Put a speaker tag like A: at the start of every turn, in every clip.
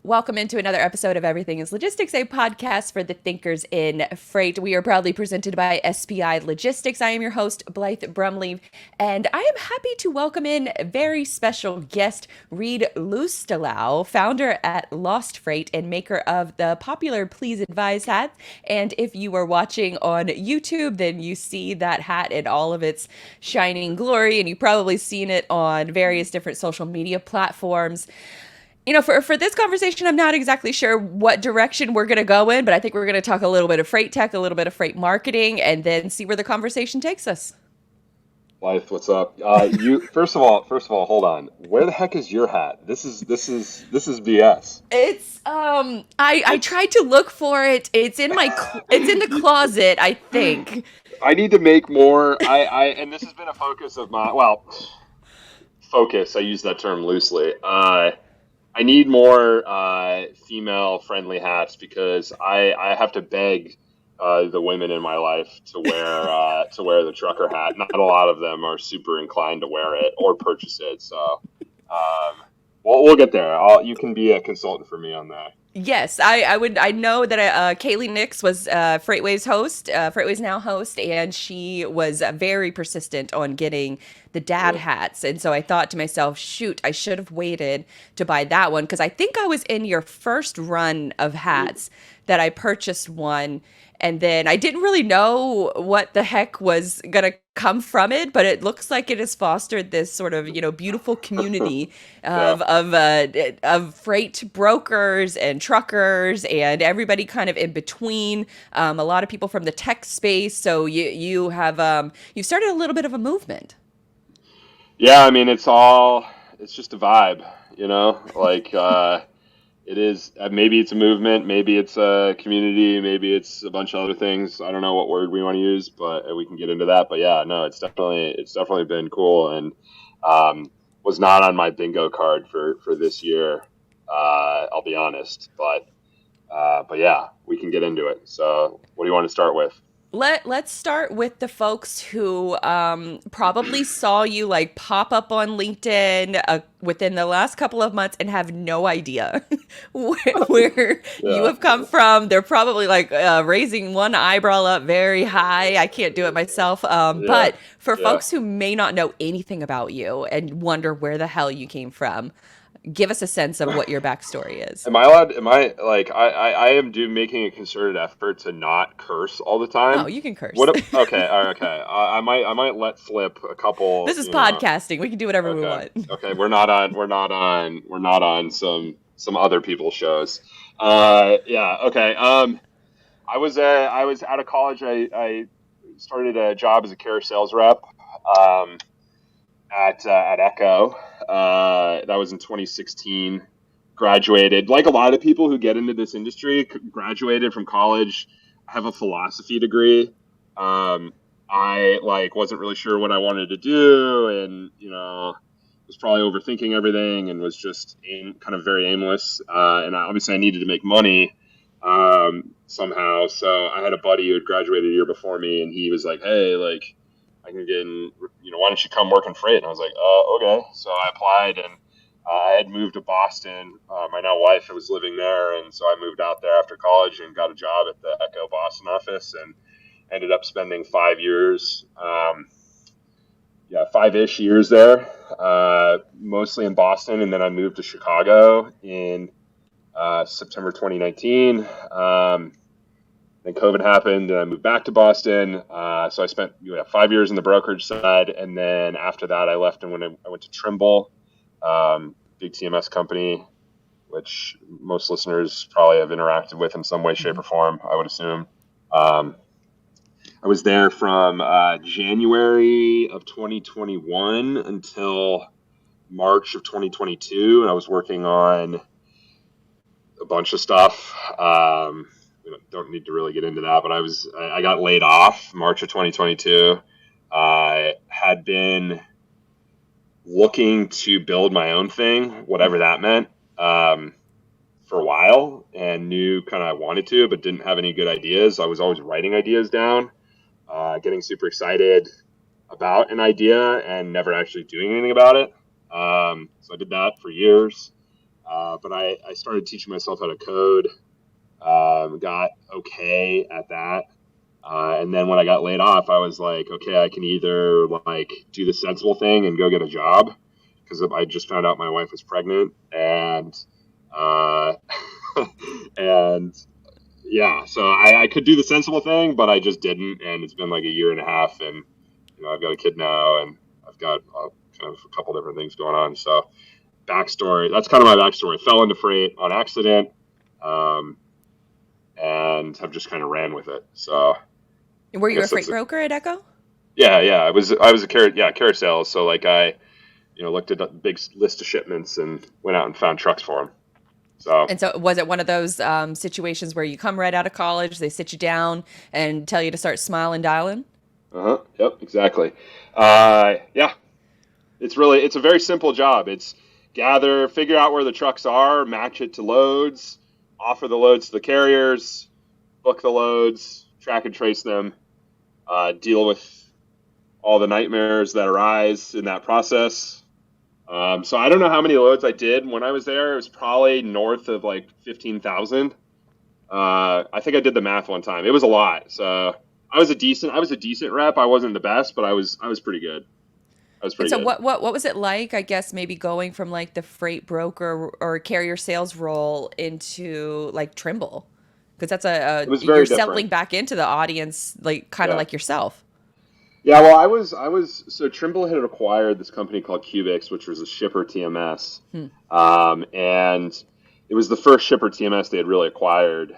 A: Welcome into another episode of Everything is Logistics, a podcast for the thinkers in freight. We are proudly presented by SPI Logistics. I am your host, Blythe Brumleve, and I am happy to welcome in a very special guest, Reed Loustalot, founder at Lost Freight and maker of the popular Please Advise hat. And if you are watching on YouTube, then you see that hat in all of its shining glory, and you've probably seen it on various different social media platforms. For this conversation, I'm not exactly sure what direction we're going to go in, but I think we're going to talk a little bit of freight tech, a little bit of freight marketing, and then see where the conversation takes us.
B: Life, what's up? You first of all, hold on. Where the heck is your hat? This is BS.
A: I
B: It's
A: tried to look for it. It's in the closet, I think.
B: I need to make more. And this has been a focus of my focus. I use that term loosely. I need more female-friendly hats because I have to beg the women in my life to wear the trucker hat. Not a lot of them are super inclined to wear it or purchase it. So we'll get there. You can be a consultant for me on that.
A: Yes, I would. I know that Kaylee Nix was Freightways Now host, and she was very persistent on getting the dad
B: Yeah.
A: hats. And so I thought to myself, shoot, I should have waited to buy that one because I think I was in your first run of hats that I purchased one. And then I didn't really know what the heck was gonna come from it, but it looks like it has fostered this sort of beautiful community
B: Yeah.
A: of freight brokers and truckers and everybody kind of in between. A lot of people from the tech space. So you've started a little bit of a movement.
B: Yeah, I mean, it's just a vibe, like it is. Maybe it's a movement, maybe it's a community, maybe it's a bunch of other things. I don't know what word we want to use, but we can get into that. But yeah, no, it's definitely been cool, and was not on my bingo card for this year. I'll be honest, but yeah, we can get into it. So, what do you want to start with?
A: Let's start with the folks who probably saw you like pop up on LinkedIn within the last couple of months and have no idea where you
B: Yeah,
A: have come from. They're probably like raising one eyebrow up very high. I can't do it myself.
B: yeah,
A: But for
B: yeah.
A: folks who may not know anything about you and wonder where the hell you came from, give us a sense of what your backstory is.
B: Am I allowed? Am I like I am making a concerted effort to not curse all the
A: Oh,
B: time.
A: you can curse.
B: What? Okay, all right, okay. I might let slip a couple.
A: This is podcasting. We can do whatever we
B: Okay,
A: want.
B: okay. We're not on some other people's shows. Yeah. Okay. I was out of college. I started a job as a care sales rep. Um, at Echo. That was in 2016. Graduated, like a lot of people who get into this industry, graduated from college. I have a philosophy degree. I wasn't really sure what I wanted to do, and was probably overthinking everything, and was just kind of very aimless. And obviously, I needed to make money somehow. So I had a buddy who had graduated a year before me, and he was like, "Hey, like, I can get in, why don't you come work in freight?" And I was like, okay. So I applied, and I had moved to Boston. My now wife was living there, and so I moved out there after college and got a job at the Echo Boston office, and ended up spending 5 years, yeah, 5-ish years there, mostly in Boston, and then I moved to Chicago in September 2019. Then COVID happened, and I moved back to Boston. So I spent 5 years in the brokerage side, and then after that, I left and I went to Trimble, big TMS company, which most listeners probably have interacted with in some way, shape, or form, I would assume. Um, I was there from January of 2021 until March of 2022, and I was working on a bunch of stuff. We don't need to really get into that, but I got laid off March of 2022. I had been looking to build my own thing, whatever that meant, for a while, and knew kind of I wanted to, but didn't have any good ideas. I was always writing ideas down, getting super excited about an idea and never actually doing anything about it. So I did that for years. But I started teaching myself how to code. Got okay at that. And then when I got laid off, I was like, okay, I can either like do the sensible thing and go get a job because I just found out my wife was pregnant, and uh, and yeah, so I could do the sensible thing, but I just didn't, and it's been like a year and a half, and I've got a kid now, and I've got kind of a couple different things going on. So backstory, that's kind of my backstory. I fell into freight on accident, um, and have just kind of ran with it. So
A: Were
B: I
A: you a
B: guess
A: freight broker at Echo?
B: yeah. I was a carrier sales. So like I looked at a big list of shipments and went out and found trucks for them. So
A: And so was it one of those situations where you come right out of college, they sit you down and tell you to start smiling, dialing?
B: yep, exactly. Yeah, it's a very simple job. It's figure out where the trucks are, match it to loads, offer the loads to the carriers, book the loads, track and trace them, deal with all the nightmares that arise in that process. So I don't know how many loads I did when I was there. It was probably north of like 15,000. I think I did the math one time. It was a lot. So I was a decent rep. I wasn't the best, but I was pretty good. I was
A: And
B: pretty
A: so
B: good.
A: what was it like, I guess, maybe going from like the freight broker or carrier sales role into like Trimble? Because that's
B: It was
A: you're
B: very
A: settling
B: different.
A: back into the audience, like kind of
B: Yeah.
A: like yourself.
B: Yeah, well, so Trimble had acquired this company called Cubix, which was a shipper TMS.
A: Hmm.
B: And it was the first shipper TMS they had really acquired,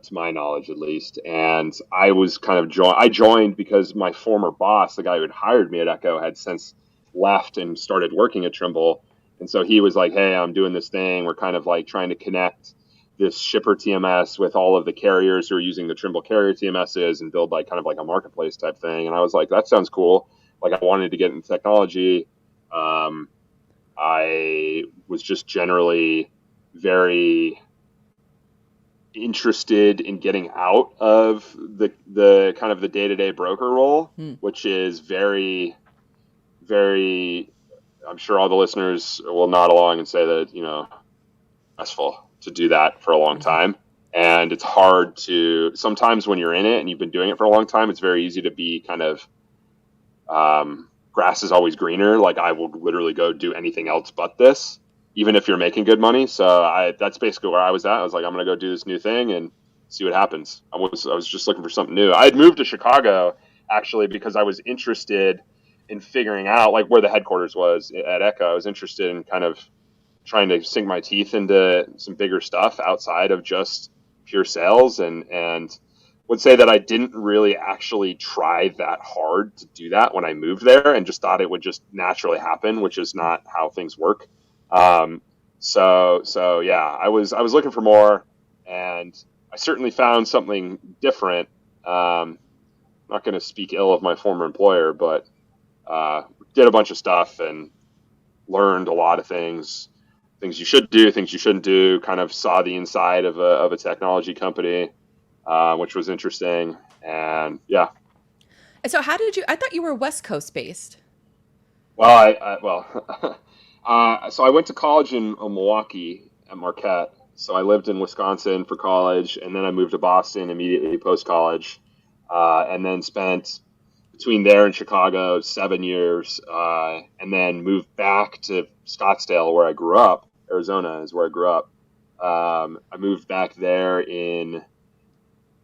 B: to my knowledge at least. And I was kind of I joined because my former boss, the guy who had hired me at Echo, had since left and started working at Trimble. And so he was like, "Hey, I'm doing this thing. We're kind of like trying to connect this shipper TMS with all of the carriers who are using the Trimble carrier TMSs and build like kind of like a marketplace type thing." And I was like, "That sounds cool." Like I wanted to get into technology. Um, I was just generally very interested in getting out of the kind of the day-to-day broker role,
A: Hmm.
B: which is very, very, I'm sure all the listeners will nod along and say that, stressful to do that for a long
A: Mhm.
B: time. And it's hard to, sometimes when you're in it and you've been doing it for a long time, it's very easy to be kind of, grass is always greener. Like I will literally go do anything else but this, even if you're making good money. So that's basically where I was at. I was like, I'm going to go do this new thing and see what happens. I was just looking for something new. I had moved to Chicago actually because I was interested in figuring out like where the headquarters was at Echo. I was interested in kind of trying to sink my teeth into some bigger stuff outside of just pure sales, and would say that I didn't really actually try that hard to do that when I moved there and just thought it would just naturally happen, which is not how things work. So yeah, I was looking for more, and I certainly found something different. Not going to speak ill of my former employer, but did a bunch of stuff and learned a lot of things you should do, things you shouldn't do. Kind of saw the inside of a technology company, which was interesting. And yeah,
A: And so how did you? I thought you were West Coast based.
B: well, so I went to college in Milwaukee at Marquette. So I lived in Wisconsin for college, and then I moved to Boston immediately post college, and then spent between there and Chicago 7 years, and then moved back to Scottsdale, where I grew up. Arizona is where I grew up. I moved back there in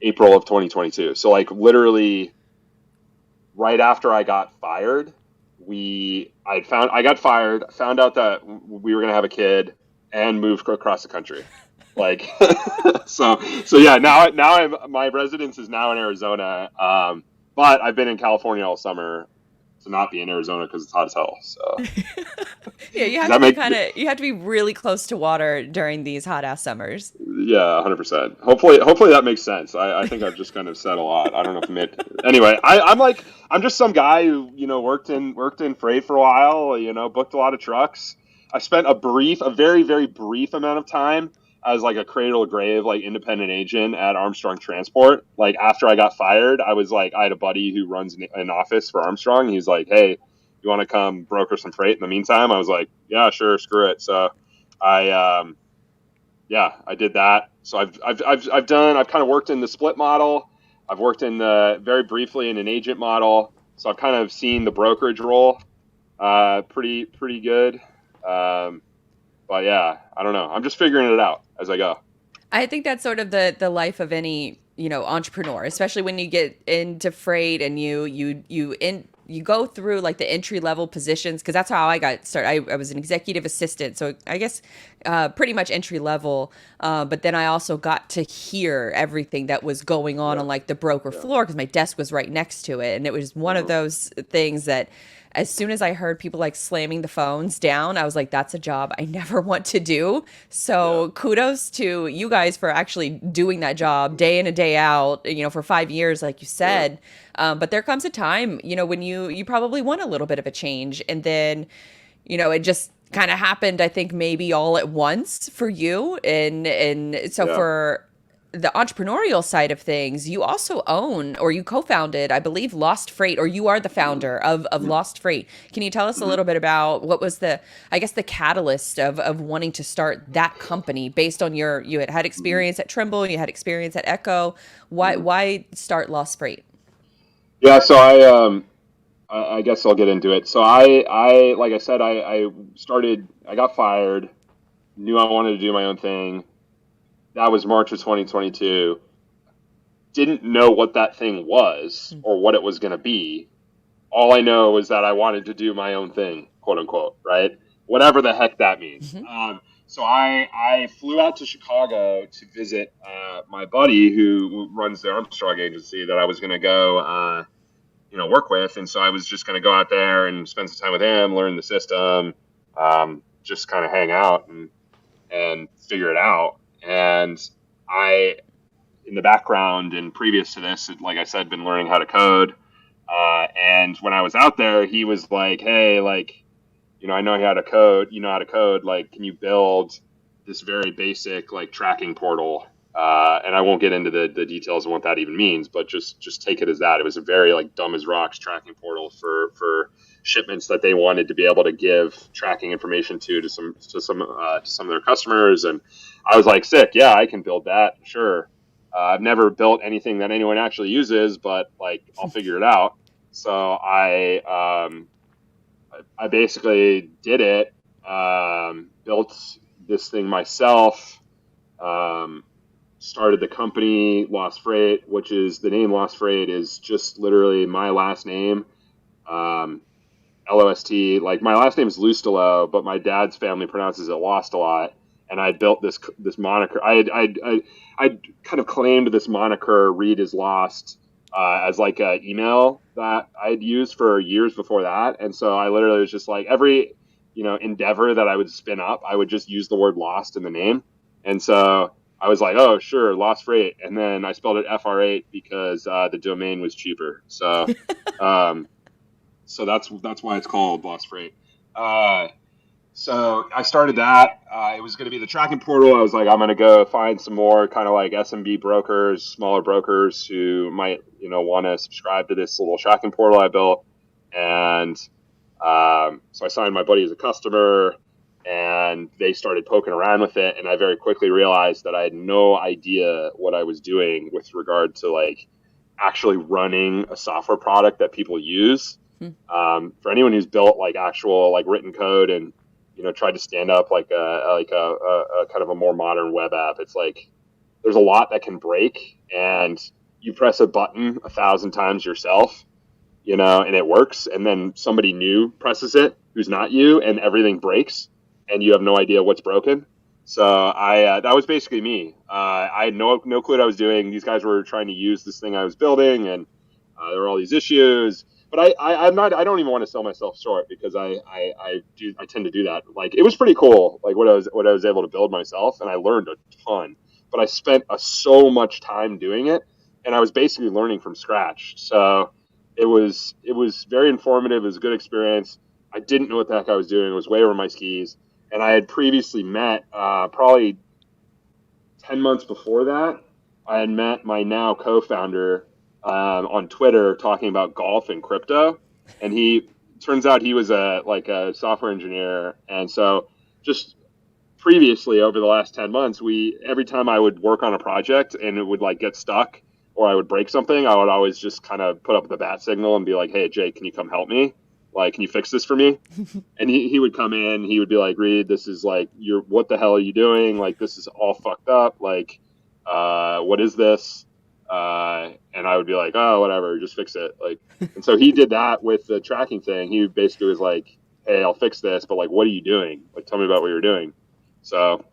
B: April of 2022. So like literally right after I got fired, I got fired, found out that we were gonna have a kid, and moved across the country. Like, so yeah. My residence is now in Arizona, but I've been in California all summer to not be in Arizona because it's hot as hell. So
A: Yeah, you
B: does
A: have to
B: that
A: be
B: make?
A: you have to be really close to water during these hot ass summers.
B: Yeah, 100%. Hopefully that makes sense. I think I've just kind of said a lot. I don't know if it made. Anyway, I'm just some guy who worked in freight for a while. Booked a lot of trucks. I spent a very very brief amount of time as like a cradle to grave like independent agent at Armstrong Transport. Like after I got fired, I had a buddy who runs an office for Armstrong. He's like, "Hey, you want to come broker some freight in the meantime?" I was like, "Yeah, sure, screw it." So I yeah, I did that. So I've kind of worked in the split model. I've worked in the very briefly in an agent model. So I've kind of seen the brokerage role, pretty good. Um, but yeah, I don't know. I'm just figuring it out as I go.
A: I think that's sort of the life of any, entrepreneur, especially when you get into freight and you go through like the entry level positions, because that's how I got started. I was an executive assistant, so I guess pretty much entry level. But then I also got to hear everything that was going on
B: Yeah,
A: like the broker
B: yeah.
A: floor, because my desk was right next to it, and it was one of
B: Hmm.
A: those things that as soon as I heard people like slamming the phones down, I was like, that's a job I never want to do.
B: Yeah.
A: So kudos to you guys for actually doing that job day in and day out, for 5 years, like you
B: Yeah.
A: said. But there comes a time, when you probably want a little bit of a change. And then, it just kind of happened, I think maybe all at once for you. And so
B: Yeah.
A: for the entrepreneurial side of things, you also own or you co-founded, I believe, Lost Freight, or you are the founder of Lost Freight. Can you tell us a
B: Hmm.
A: little bit about what was I guess, the catalyst of wanting to start that company based on you had
B: Hmm.
A: experience at Trimble, you had experience at Echo. Why
B: Hmm.
A: why start Lost Freight?
B: Yeah. So I guess I'll get into it. So like I said, I got fired, knew I wanted to do my own thing. That was March of 2022. Didn't know what that thing was or what it was going to be. All I know was that I wanted to do my own thing, quote unquote, right? Whatever the heck that means.
A: Mm-hmm.
B: So I flew out to Chicago to visit my buddy who runs the Armstrong agency that I was going to go, work with. And so I was just going to go out there and spend some time with him, learn the system, just kind of hang out and figure it out. And I, in the background and previous to this, like I said, been learning how to code. And when I was out there, he was like, "Hey, like, I know how to code. You know how to code. Like, can you build this very basic like tracking portal?" And I won't get into the details of what that even means, but just take it as that. It was a very like dumb as rocks tracking portal for shipments that they wanted to be able to give tracking information to some of their customers. And I was like, "Sick, yeah, I can build that, sure." I've never built anything that anyone actually uses, but like I'll figure it out. So I basically did it, built this thing myself, um, started the company Lost Freight, which is the name Lost Freight is just literally my last name, um, Lost. Like my last name is Loustalot, but my dad's family pronounces it Loustalot. And I built this moniker. I kind of claimed this moniker, "Read is Lost," as like an email that I'd used for years before that. And so I literally was just like every endeavor that I would spin up, I would just use the word "lost" in the name. And so I was like, "Oh, sure, Lost Freight," and then I spelled it FR8 because the domain was cheaper. Um, so that's why it's called Lost Freight. Uh, so I started that. It was going to be the tracking portal. I was like, I'm going to go find some more kind of like SMB brokers, smaller brokers who might, want to subscribe to this little tracking portal I built. And so I signed my buddy as a customer, and they started poking around with it. And I very quickly realized that I had no idea what I was doing with regard to like actually running a software product that people use. For anyone who's built like actual like written code and tried to stand up like a kind of a more modern web app, it's like there's a lot that can break, and you press a button 1,000 times yourself, and it works, and then somebody new presses it who's not you, and everything breaks, and you have no idea what's broken. So that was basically me. I had no clue what I was doing. These guys were trying to use this thing I was building, and there were all these issues. But I'm not. I don't even want to sell myself short because I tend to do that. Like it was pretty cool, like what I was able to build myself, and I learned a ton. But I spent so much time doing it, and I was basically learning from scratch. So it was very informative. It was a good experience. I didn't know what the heck I was doing. It was way over my skis, and I had previously met probably 10 months before that. I had met my now co-founder on Twitter talking about golf and crypto, and he turns out he was a software engineer, and so just previously over the last 10 months, every time I would work on a project and it would like get stuck or I would break something, I would always just kind of put up the bat signal and be like, hey, Jake, can you come help me? Like, can you fix this for me? And he would come in, he would be like, Reed, this is like, what the hell are you doing? Like, this is all fucked up. Like, what is this? And I would be like, oh, whatever, just fix it. Like, and so he did that with the tracking thing. He basically was like, hey, I'll fix this, but like, what are you doing? Like, tell me about what you're doing. So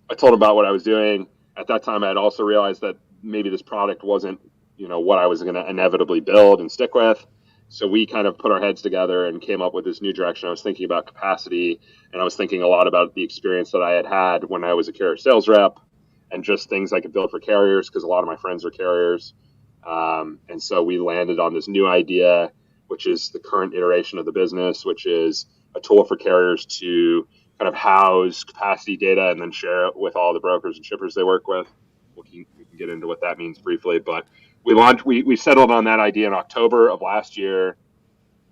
B: I told him about what I was doing. At that time, I had also realized that maybe this product wasn't, what I was going to inevitably build and stick with. So we kind of put our heads together and came up with this new direction. I was thinking about capacity, and I was thinking a lot about the experience that I had had when I was a carrier sales rep and just things I could build for carriers because a lot of my friends are carriers. And so we landed on this new idea, which is the current iteration of the business, which is a tool for carriers to kind of house capacity data and then share it with all the brokers and shippers they work with. We can get into what that means briefly, but we settled on that idea in October of last year.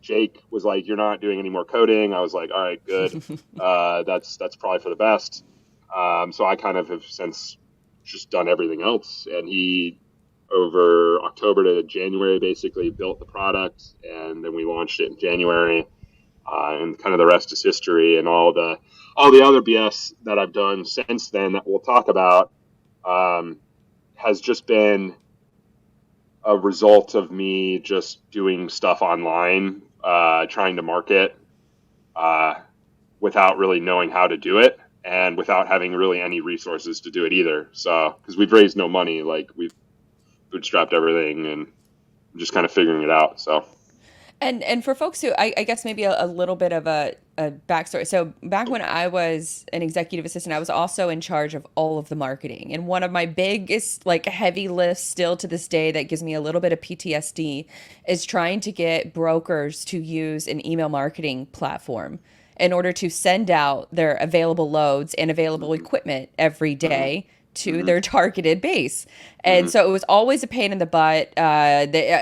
B: Jake was like, you're not doing any more coding. I was like, all right, good. That's probably for the best. So I kind of have since just done everything else. And he, over October to January, basically built the product, and then we launched it in January. And kind of the rest is history, and all the other BS that I've done since then that we'll talk about has just been a result of me just doing stuff online, trying to market without really knowing how to do it and without having really any resources to do it either. So, because we've raised no money, like we've bootstrapped everything and just kind of figuring it out. So.
A: And for folks who, I guess maybe a little bit of a backstory. So back when I was an executive assistant, I was also in charge of all of the marketing. And one of my biggest, like, heavy lifts still to this day that gives me a little bit of PTSD is trying to get brokers to use an email marketing platform in order to send out their available loads and available equipment every day to their targeted base. And so it was always a pain in the butt.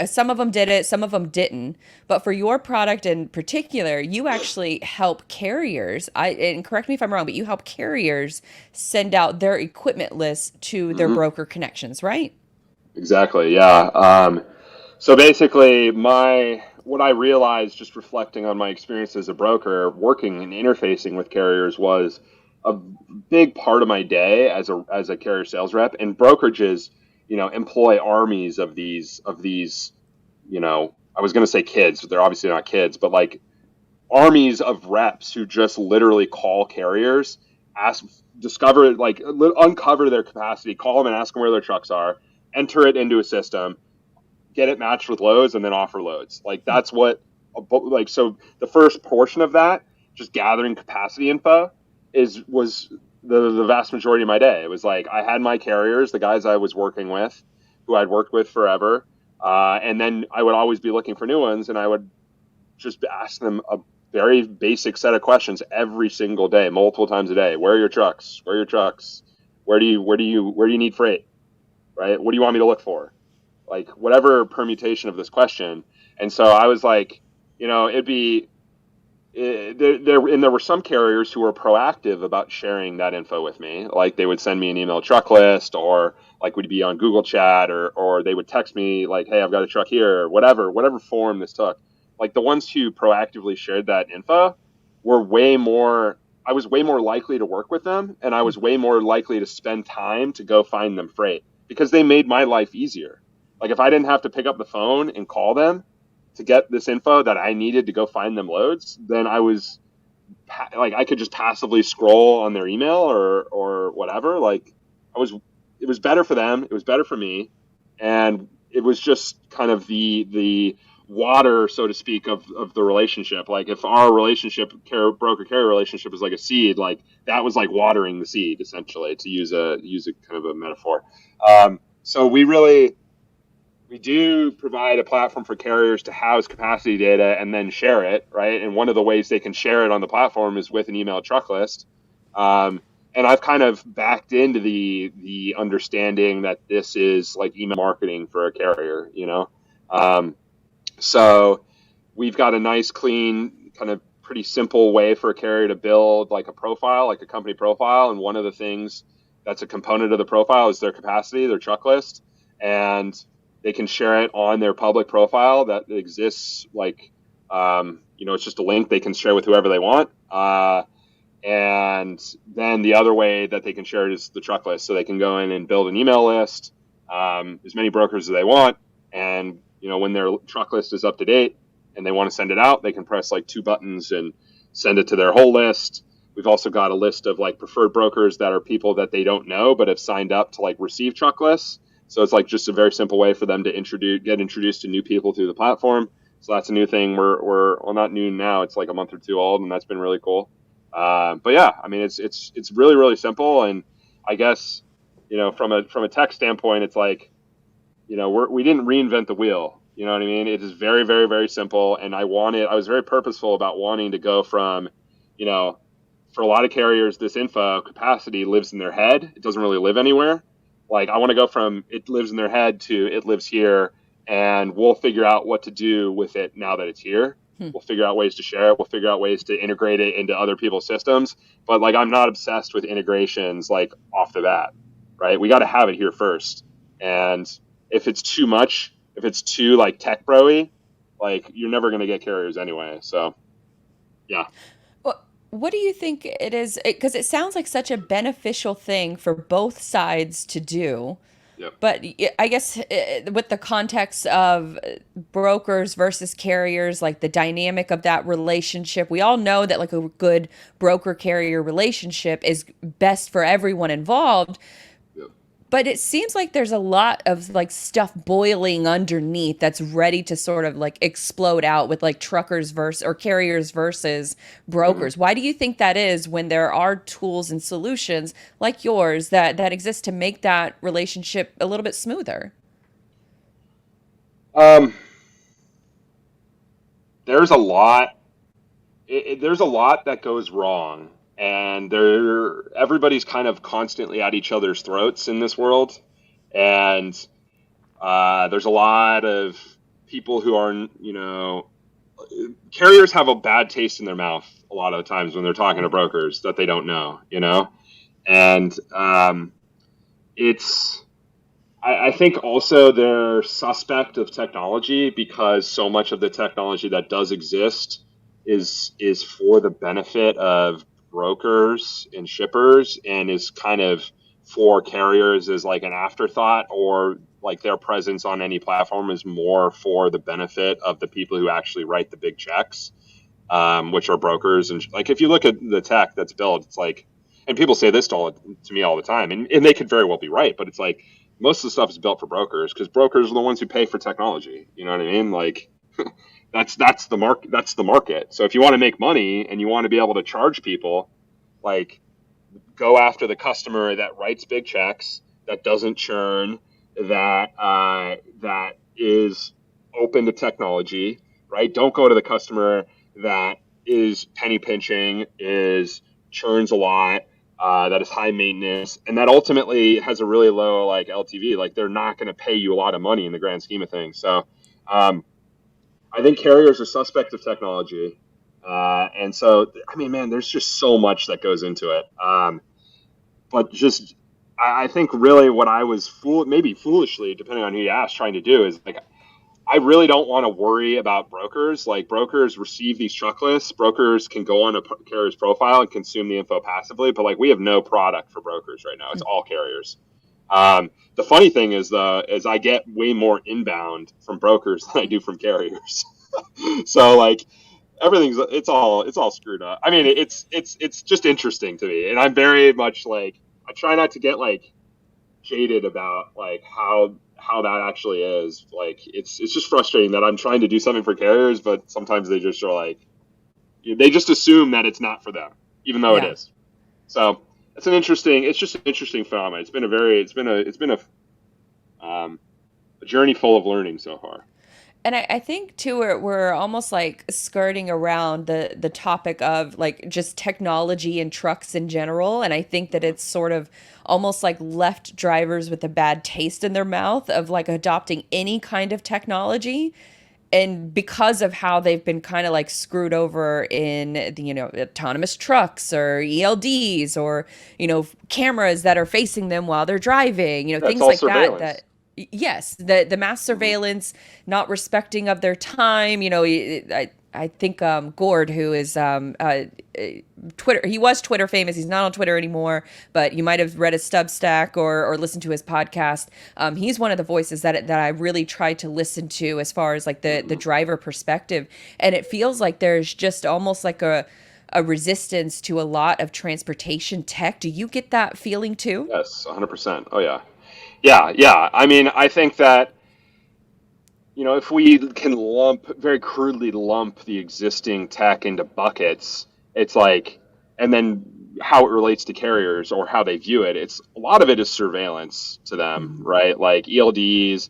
A: Some of them did it, some of them didn't. But for your product in particular, you actually help carriers. And correct me if I'm wrong, but you help carriers send out their equipment lists to their broker connections, right?
B: Exactly. Yeah. So basically, what I realized just reflecting on my experience as a broker, working and interfacing with carriers was a big part of my day as a carrier sales rep. And brokerages, employ armies of these, I was going to say kids, but they're obviously not kids, but like armies of reps who just literally call carriers, uncover their capacity, call them and ask them where their trucks are, enter it into a system, get it matched with loads, and then offer loads. Like that's what, so the first portion of that, just gathering capacity info, was the vast majority of my day. It was like I had my carriers, the guys I was working with, who I'd worked with forever, and then I would always be looking for new ones, and I would just ask them a very basic set of questions every single day, multiple times a day. Where are your trucks? Where are your trucks? Where do you need freight? Right? What do you want me to look for? Like whatever permutation of this question. And so I was like, there were some carriers who were proactive about sharing that info with me. Like they would send me an email truck list, or like we'd be on Google Chat, or they would text me like, hey, I've got a truck here, or whatever form this took. Like the ones who proactively shared that info I was way more likely to work with them, and I was way more likely to spend time to go find them freight because they made my life easier. Like if I didn't have to pick up the phone and call them to get this info that I needed to go find them loads, then I could just passively scroll on their email or whatever. Like it was better for them. It was better for me. And it was just kind of the water, so to speak, of the relationship. Like if our broker carrier relationship is like a seed, like that was like watering the seed, essentially, to use a kind of a metaphor. So we do provide a platform for carriers to house capacity data and then share it, right? And one of the ways they can share it on the platform is with an email truck list. And I've kind of backed into the understanding that this is like email marketing for a carrier, So we've got a nice, clean, kind of pretty simple way for a carrier to build like a profile, like a company profile. And one of the things that's a component of the profile is their capacity, their truck list, and they can share it on their public profile that exists. Like, it's just a link they can share with whoever they want. And then the other way that they can share it is the truck list. So they can go in and build an email list, as many brokers as they want. And, when their truck list is up to date and they want to send it out, they can press like two buttons and send it to their whole list. We've also got a list of like preferred brokers that are people that they don't know, but have signed up to like receive truck lists. So it's like just a very simple way for them to get introduced to new people through the platform. So that's a new thing. We're well, not new now. It's like a month or two old, and that's been really cool. But yeah, I mean, it's really, really simple. And I guess, from a tech standpoint, it's like, we didn't reinvent the wheel. You know what I mean? It is very, very, very simple. And I was very purposeful about wanting to go from, for a lot of carriers, this info capacity lives in their head. It doesn't really live anywhere. Like, I want to go from it lives in their head to it lives here, and we'll figure out what to do with it now that it's here. We'll figure out ways to share it. We'll figure out ways to integrate it into other people's systems. But like, I'm not obsessed with integrations like off the bat, right? We got to have it here first. And if it's too much, if it's too like tech bro-y, like, you're never going to get carriers anyway. So yeah.
A: What do you think it is? Because it sounds like such a beneficial thing for both sides to do.
B: Yep.
A: But I guess with the context of brokers versus carriers, like the dynamic of that relationship, we all know that like a good broker carrier relationship is best for everyone involved.
B: Yep.
A: But it seems like there's a lot of like stuff boiling underneath that's ready to sort of like explode out with like truckers versus or carriers versus brokers.
B: Mm-hmm.
A: Why do you think that is when there are tools and solutions like yours that exist to make that relationship a little bit smoother?
B: Um, there's a lot. There's a lot that goes wrong, and everybody's kind of constantly at each other's throats in this world, and there's a lot of people who are, carriers have a bad taste in their mouth a lot of the times when they're talking to brokers that they don't know, and it's. I think also they're suspect of technology because so much of the technology that does exist is for the benefit of brokers and shippers, and is kind of for carriers as like an afterthought, or like their presence on any platform is more for the benefit of the people who actually write the big checks, which are brokers. And like, if you look at the tech that's built, it's like, and people say this to me all the time, and they could very well be right, but it's like, most of the stuff is built for brokers because brokers are the ones who pay for technology. You know what I mean? Like, that's the market. That's the market. So if you want to make money and you want to be able to charge people, like, go after the customer that writes big checks, that doesn't churn, that is open to technology, right? Don't go to the customer that is penny pinching, is churns a lot, that is high maintenance, and that ultimately has a really low like LTV. Like, they're not going to pay you a lot of money in the grand scheme of things. So I think carriers are suspect of technology. And so, I mean, man, there's just so much that goes into it. But just, I think really what I was maybe foolishly, depending on who you ask, trying to do is like, I really don't want to worry about brokers. Like, brokers receive these truck lists. Brokers can go on a carrier's profile and consume the info passively. But like, we have no product for brokers right now. It's all carriers. The funny thing is I get way more inbound from brokers than I do from carriers. So like, it's all screwed up. I mean, it's just interesting to me, and I'm very much like, I try not to get like jaded about like how that actually is. Like, it's just frustrating that I'm trying to do something for carriers, but sometimes they just are like, they just assume that it's not for them, even though it
A: Yeah.
B: is. So it's just an interesting phenomenon. It's been a journey full of learning so far.
A: And I think too we're almost like skirting around the topic of like just technology and trucks in general. And I think that it's sort of almost like left drivers with a bad taste in their mouth of like adopting any kind of technology. and because of how they've been kind of like screwed over in the, autonomous trucks or ELDs or, cameras that are facing them while they're driving,
B: That's
A: things
B: all
A: like that,
B: surveillance.
A: yes, the mass
B: Hmm.
A: surveillance, not respecting of their time, I think Gord, who is Twitter, he was Twitter famous. He's not on Twitter anymore, but you might have read his Substack or listened to his podcast. He's one of the voices that I really try to listen to as far as like the
B: Hmm.
A: driver perspective, and it feels like there's just almost like a resistance to a lot of transportation tech. Do you get that feeling too?
B: Yes, 100%. Oh yeah. Yeah, yeah. I mean, I think that, if we can very crudely lump the existing tech into buckets, it's like, and then how it relates to carriers or how they view it, it's a lot of it is surveillance to them,
A: Mm-hmm.
B: right? Like ELDs,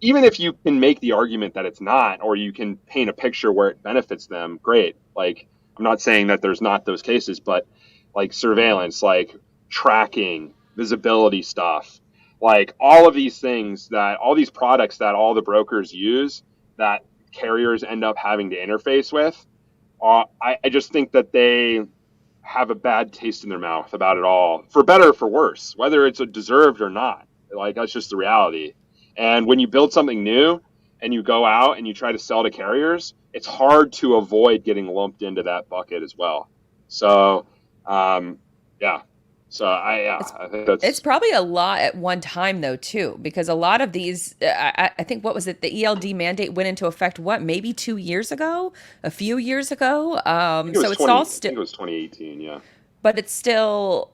B: even if you can make the argument that it's not, or you can paint a picture where it benefits them, great. Like, I'm not saying that there's not those cases, but like surveillance, like tracking, visibility stuff, like all of these things, that all these products that all the brokers use that carriers end up having to interface with, I just think that they have a bad taste in their mouth about it all, for better or for worse, whether it's a deserved or not. Like, that's just the reality. And when you build something new and you go out and you try to sell to carriers, it's hard to avoid getting lumped into that bucket as well. So, um, yeah. So
A: It's
B: I think
A: it's
B: that's.
A: probably a lot at one time though too, because a lot of these, I think what was it? The ELD mandate went into effect what, maybe 2 years ago, a few years ago. So it's all
B: I
A: still,
B: think it was 2018. Yeah.
A: but it's still,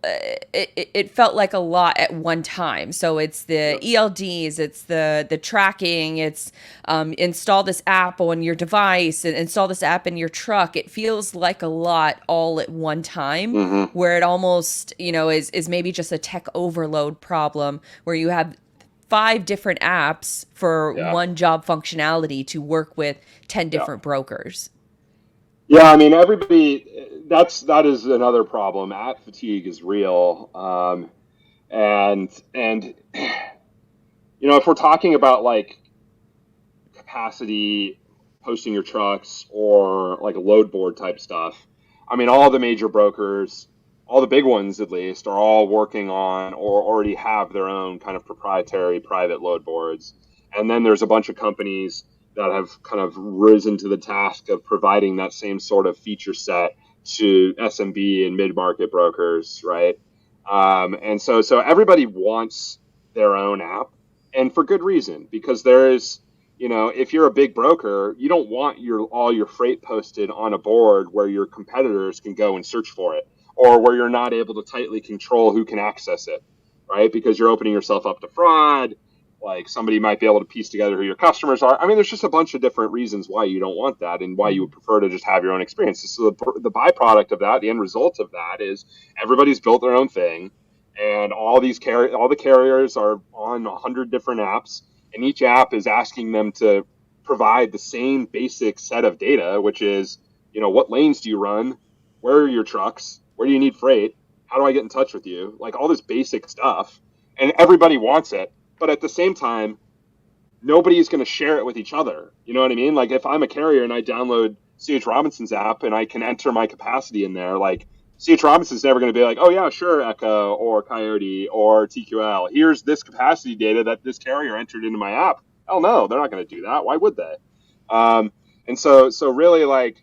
A: it felt like a lot at one time. So it's the
B: Yep.
A: ELDs, it's the tracking, it's install this app on your device and install this app in your truck. It feels like a lot all at one time,
B: Hmm.
A: where it almost, is maybe just a tech overload problem where you have five different apps for
B: Yeah.
A: one job functionality to work with 10
B: Yeah.
A: different brokers.
B: Yeah. I mean, everybody. That is another problem. App fatigue is real. And if we're talking about like capacity, posting your trucks, or like a load board type stuff, I mean, all the major brokers, all the big ones at least, are all working on or already have their own kind of proprietary private load boards. And then there's a bunch of companies that have kind of risen to the task of providing that same sort of feature set to SMB and mid market brokers, right? And so everybody wants their own app, and for good reason, because if you're a big broker, you don't want all your freight posted on a board where your competitors can go and search for it, or where you're not able to tightly control who can access it, right? Because you're opening yourself up to fraud. Like, somebody might be able to piece together who your customers are. I mean, there's just a bunch of different reasons why you don't want that, and why you would prefer to just have your own experiences. So the byproduct of that, the end result of that, is everybody's built their own thing, and all the carriers are on 100 different apps, and each app is asking them to provide the same basic set of data, which is, what lanes do you run? Where are your trucks? Where do you need freight? How do I get in touch with you? Like, all this basic stuff. And everybody wants it. But at the same time, nobody's going to share it with each other. You know what I mean? Like, if I'm a carrier and I download CH Robinson's app and I can enter my capacity in there, like, CH Robinson's never going to be like, oh yeah, sure, Echo or Coyote or TQL, here's this capacity data that this carrier entered into my app. Hell no, they're not going to do that. Why would they? And so really, like,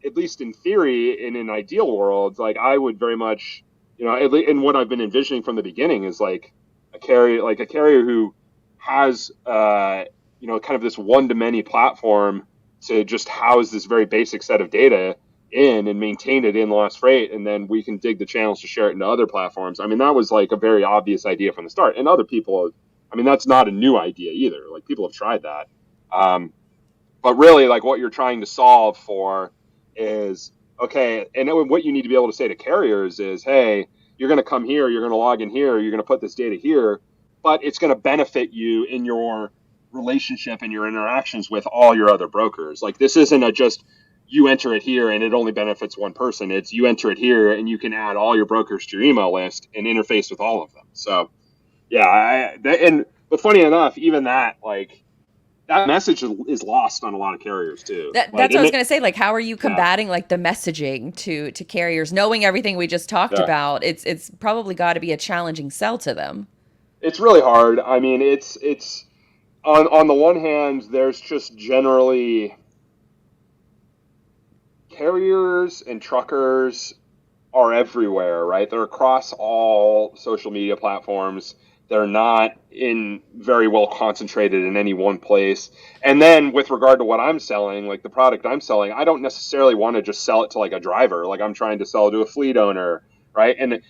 B: at least in theory, in an ideal world, like, I would very much, and what I've been envisioning from the beginning is like a carrier who has, kind of this one to many platform to just house this very basic set of data in and maintain it in Lost Freight, and then we can dig the channels to share it into other platforms. I mean, that was like a very obvious idea from the start, and other people. I mean, that's not a new idea either. Like, people have tried that. But really, like, what you're trying to solve for is, okay, and what you need to be able to say to carriers is, hey, you're going to come here, you're going to log in here, you're going to put this data here, but it's going to benefit you in your relationship and your interactions with all your other brokers. Like, this isn't a just you enter it here and it only benefits one person. It's you enter it here and you can add all your brokers to your email list and interface with all of them. So yeah, but funny enough, even that, like, that message is lost on a lot of carriers too. Like,
A: That's what I was gonna say. Like, how are you
B: yeah,
A: combating like the messaging to carriers, knowing everything we just talked
B: yeah,
A: about? It's probably got to be a challenging sell to them.
B: it's really hard. I mean, it's on the one hand, there's just generally carriers and truckers are everywhere, right? They're across all social media platforms. They're not in very well concentrated in any one place. And then with regard to what I'm selling, like the product I'm selling, I don't necessarily want to just sell it to like a driver. Like I'm trying to sell to a fleet owner, right? And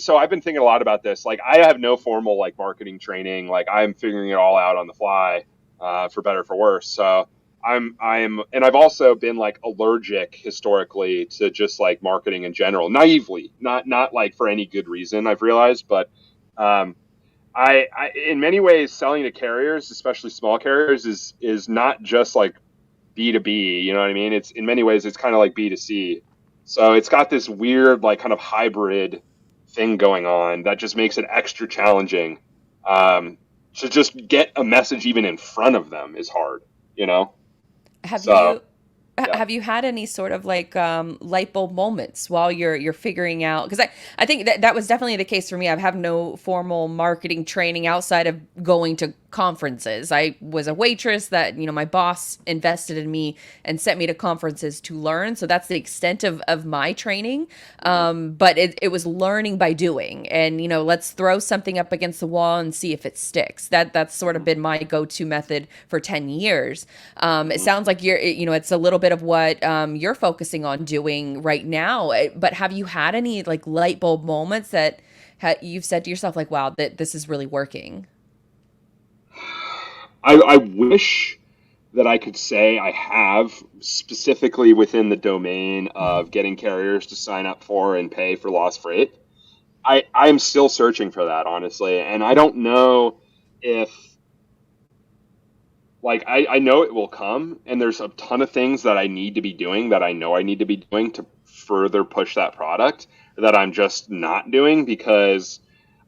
B: so I've been thinking a lot about this. Like I have no formal like marketing training. Like I'm figuring it all out on the fly, for better for worse. So and I've also been like allergic historically to just like marketing in general, naively, not like for any good reason, I've realized. But um, in many ways, selling to carriers, especially small carriers, is not just like B2B. You know what I mean? It's in many ways it's kind of like B2C. So it's got this weird like kind of hybrid thing going on that just makes it extra challenging. Um, to just get a message even in front of them is hard. You know.
A: Have
B: So
A: you
B: yeah.
A: have you had any sort of like light bulb moments while you're figuring out? Because I think that was definitely the case for me. I have no formal marketing training outside of going to conferences. I was a waitress that, my boss invested in me and sent me to conferences to learn. So that's the extent of my training.
B: Mhm.
A: But it was learning by doing, and let's throw something up against the wall and see if it sticks. That's sort of
B: Mhm.
A: been my go-to method for 10 years. It
B: Mhm.
A: sounds like it's a little bit of what you're focusing on doing right now. But have you had any like light bulb moments that you've said to yourself like, wow, that this is really working?
B: I wish that I could say I have specifically within the domain
A: Mhm.
B: of getting carriers to sign up for and pay for lost freight. I'm still searching for that, honestly, and I don't know if like I know it will come, and there's a ton of things that I need to be doing that I know I need to be doing to further push that product that I'm just not doing because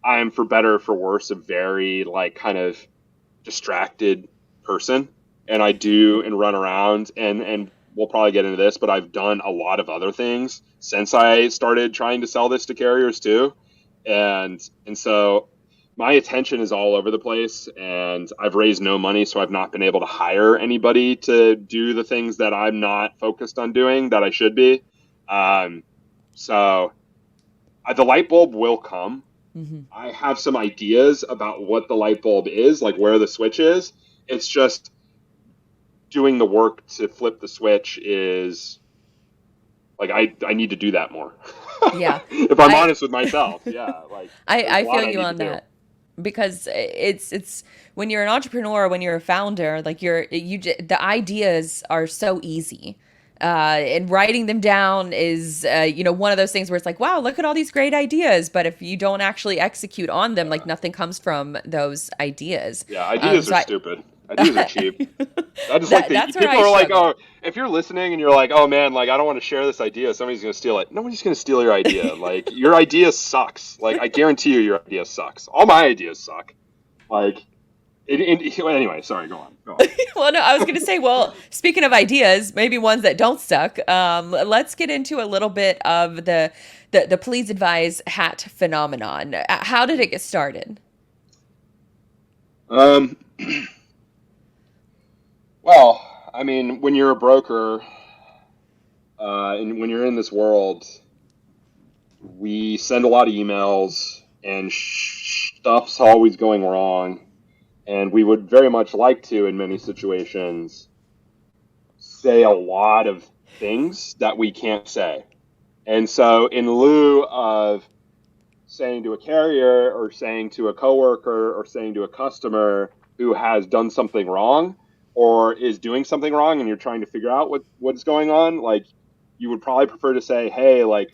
B: I'm, for better or for worse, a very like kind of distracted person, and I do and run around, and we'll probably get into this, but I've done a lot of other things since I started trying to sell this to carriers too, and so my attention is all over the place, and I've raised no money, so I've not been able to hire anybody to do the things that I'm not focused on doing that I should be. Um, so the light bulb will come.
A: Mhm.
B: I have some ideas about what the light bulb is, like where the switch is. It's just doing the work to flip the switch is like I need to do that more.
A: Yeah.
B: If I'm
A: I
B: honest with myself, yeah, like there's
A: I
B: a lot
A: feel
B: I
A: you
B: need to
A: on
B: do.
A: that, because it's when you're an entrepreneur, when you're a founder, like the ideas are so easy. And writing them down is, one of those things where it's like, wow, look at all these great ideas. But if you don't actually execute on them, like
B: Yeah,
A: nothing comes from those ideas.
B: yeah, ideas
A: So
B: are stupid. Ideas are cheap. I just like the
A: that's where
B: people
A: I
B: are like, oh,
A: struggle.
B: if you're listening and you're like, oh man, like I don't want to share this idea, somebody's gonna steal it. Nobody's gonna steal your idea. Like your idea sucks. Like I guarantee you, your idea sucks. All my ideas suck. Like anyway, sorry, go on, go on.
A: Well, no, I was going to say, well, speaking of ideas, maybe ones that don't suck, let's get into a little bit of the please advise hat phenomenon. How did it get started?
B: Um, well, I mean, when you're a broker, and when you're in this world, we send a lot of emails, and stuff's always going wrong. And we would very much like to, in many situations, say a lot of things that we can't say. And so, in lieu of saying to a carrier or saying to a coworker or saying to a customer who has done something wrong or is doing something wrong and you're trying to figure out what's going on, like you would probably prefer to say, hey, like,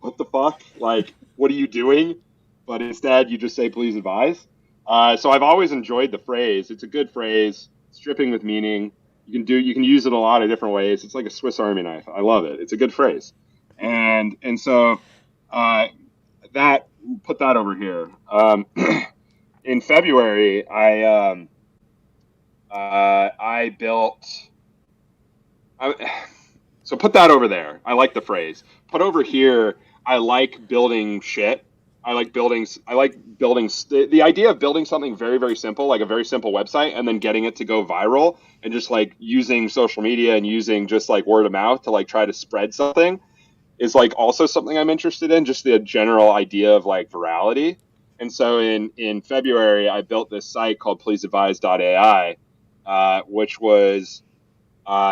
B: what the fuck? Like, what are you doing? But instead, you just say, please advise. So I've always enjoyed the phrase. It's a good phrase, it's dripping with meaning. You can use it a lot of different ways. It's like a Swiss Army knife. I love it. It's a good phrase. And so uh, that put that over here. In February, I I built. I, so put that over there. I like the phrase. Put over here. I like building shit. I like building. I like building. The idea of building something very very simple, like a very simple website, and then getting it to go viral, and just like using social media and using just like word of mouth to like try to spread something is like also something I'm interested in. Just the general idea of like virality. And so in February, I built this site called pleaseadvise.ai, which was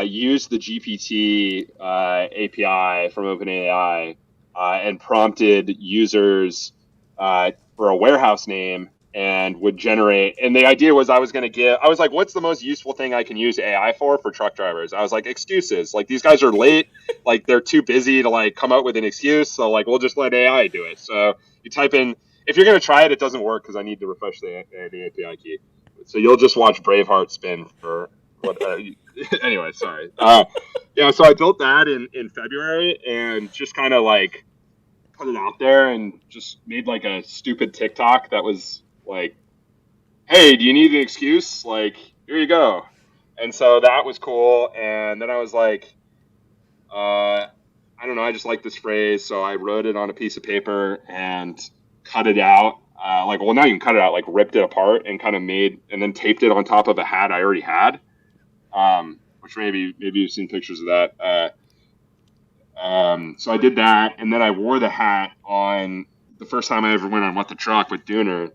B: used the GPT API from OpenAI and prompted users for a warehouse name and would generate. And the idea was I was like, what's the most useful thing I can use AI for truck drivers? I was like, excuses. Like these guys are late. Like they're too busy to like come up with an excuse. So like, we'll just let AI do it. So you type in, if you're going to try it, it doesn't work because I need to refresh the API key. So you'll just watch Braveheart spin for what anyway, sorry. Yeah, so I built that in February and just kind of like put it out there and just made like a stupid TikTok that was like, "Hey, do you need an excuse? Like, here you go." And so that was cool. And then I was like, I don't know, I just like this phrase, so I wrote it on a piece of paper and cut it out. Like, well, not even cut it out, like ripped it apart and kind of made, and then taped it on top of a hat I already had. Which maybe you've seen pictures of that. So I did that, and then I wore the hat on the first time I ever went on What the Truck with Dooner,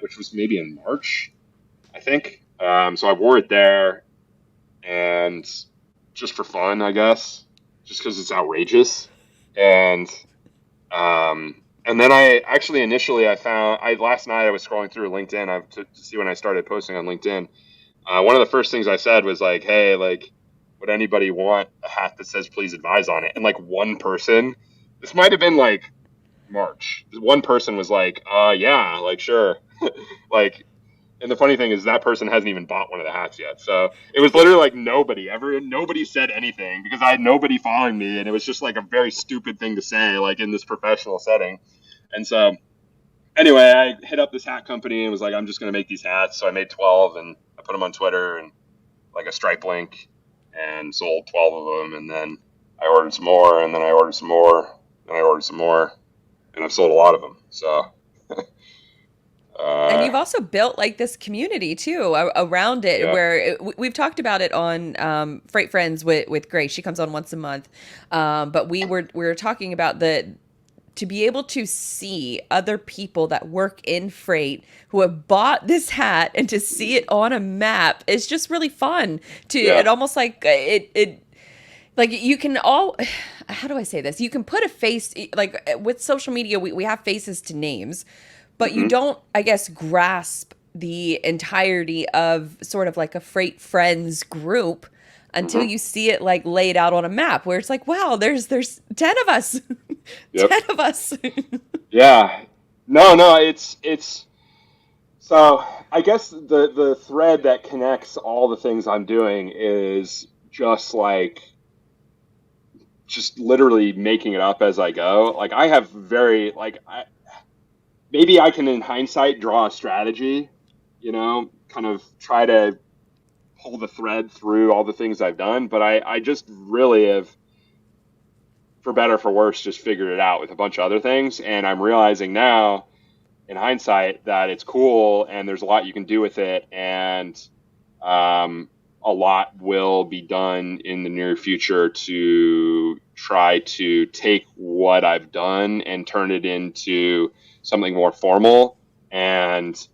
B: which was maybe in March, I think. So I wore it there, and just for fun, I guess, just because it's outrageous, and and then I actually initially I found I last night I was scrolling through LinkedIn to see when I started posting on LinkedIn. One of the first things I said was like, "Hey, like, would anybody want a hat that says please advise on it?" And like one person, this might have been like March, one person was like, yeah, like, sure." Like, and the funny thing is that person hasn't even bought one of the hats yet. So it was literally like nobody said anything because I had nobody following me. And it was just like a very stupid thing to say, like in this professional setting. And so anyway, I hit up this hat company and was like, I'm just going to make these hats. So I made 12 and I put them on Twitter and like a Stripe link and sold 12 of them. And then I ordered some more, and then I ordered some more, and I ordered some more, and I've sold a lot of them. So,
A: And
B: uh,
A: you've also built like this community too around it,
B: yeah.
A: where we've talked about it on Freight Friends with Grace. She comes on once a month, but we were talking about the to be able to see other people that work in freight who have bought this hat and to see it on a map is just really fun. To
B: Yeah.
A: it almost like it like you can all how do I say this? You can put a face like with social media we have faces to names, but you
B: Hmm.
A: don't, I guess, grasp the entirety of sort of like a freight friends group until
B: Hmm.
A: you see it like laid out on a map where it's like, wow, there's 10 of us.
B: Yep.
A: 10 of us.
B: Yeah. No, it's so I guess the thread that connects all the things I'm doing is just like just literally making it up as I go. Like I have very like maybe I can in hindsight draw a strategy, kind of try to pull the thread through all the things I've done, but I just really have, for better or for worse, just figured it out with a bunch of other things, and I'm realizing now in hindsight that it's cool and there's a lot you can do with it, and a lot will be done in the near future to try to take what I've done and turn it into something more formal and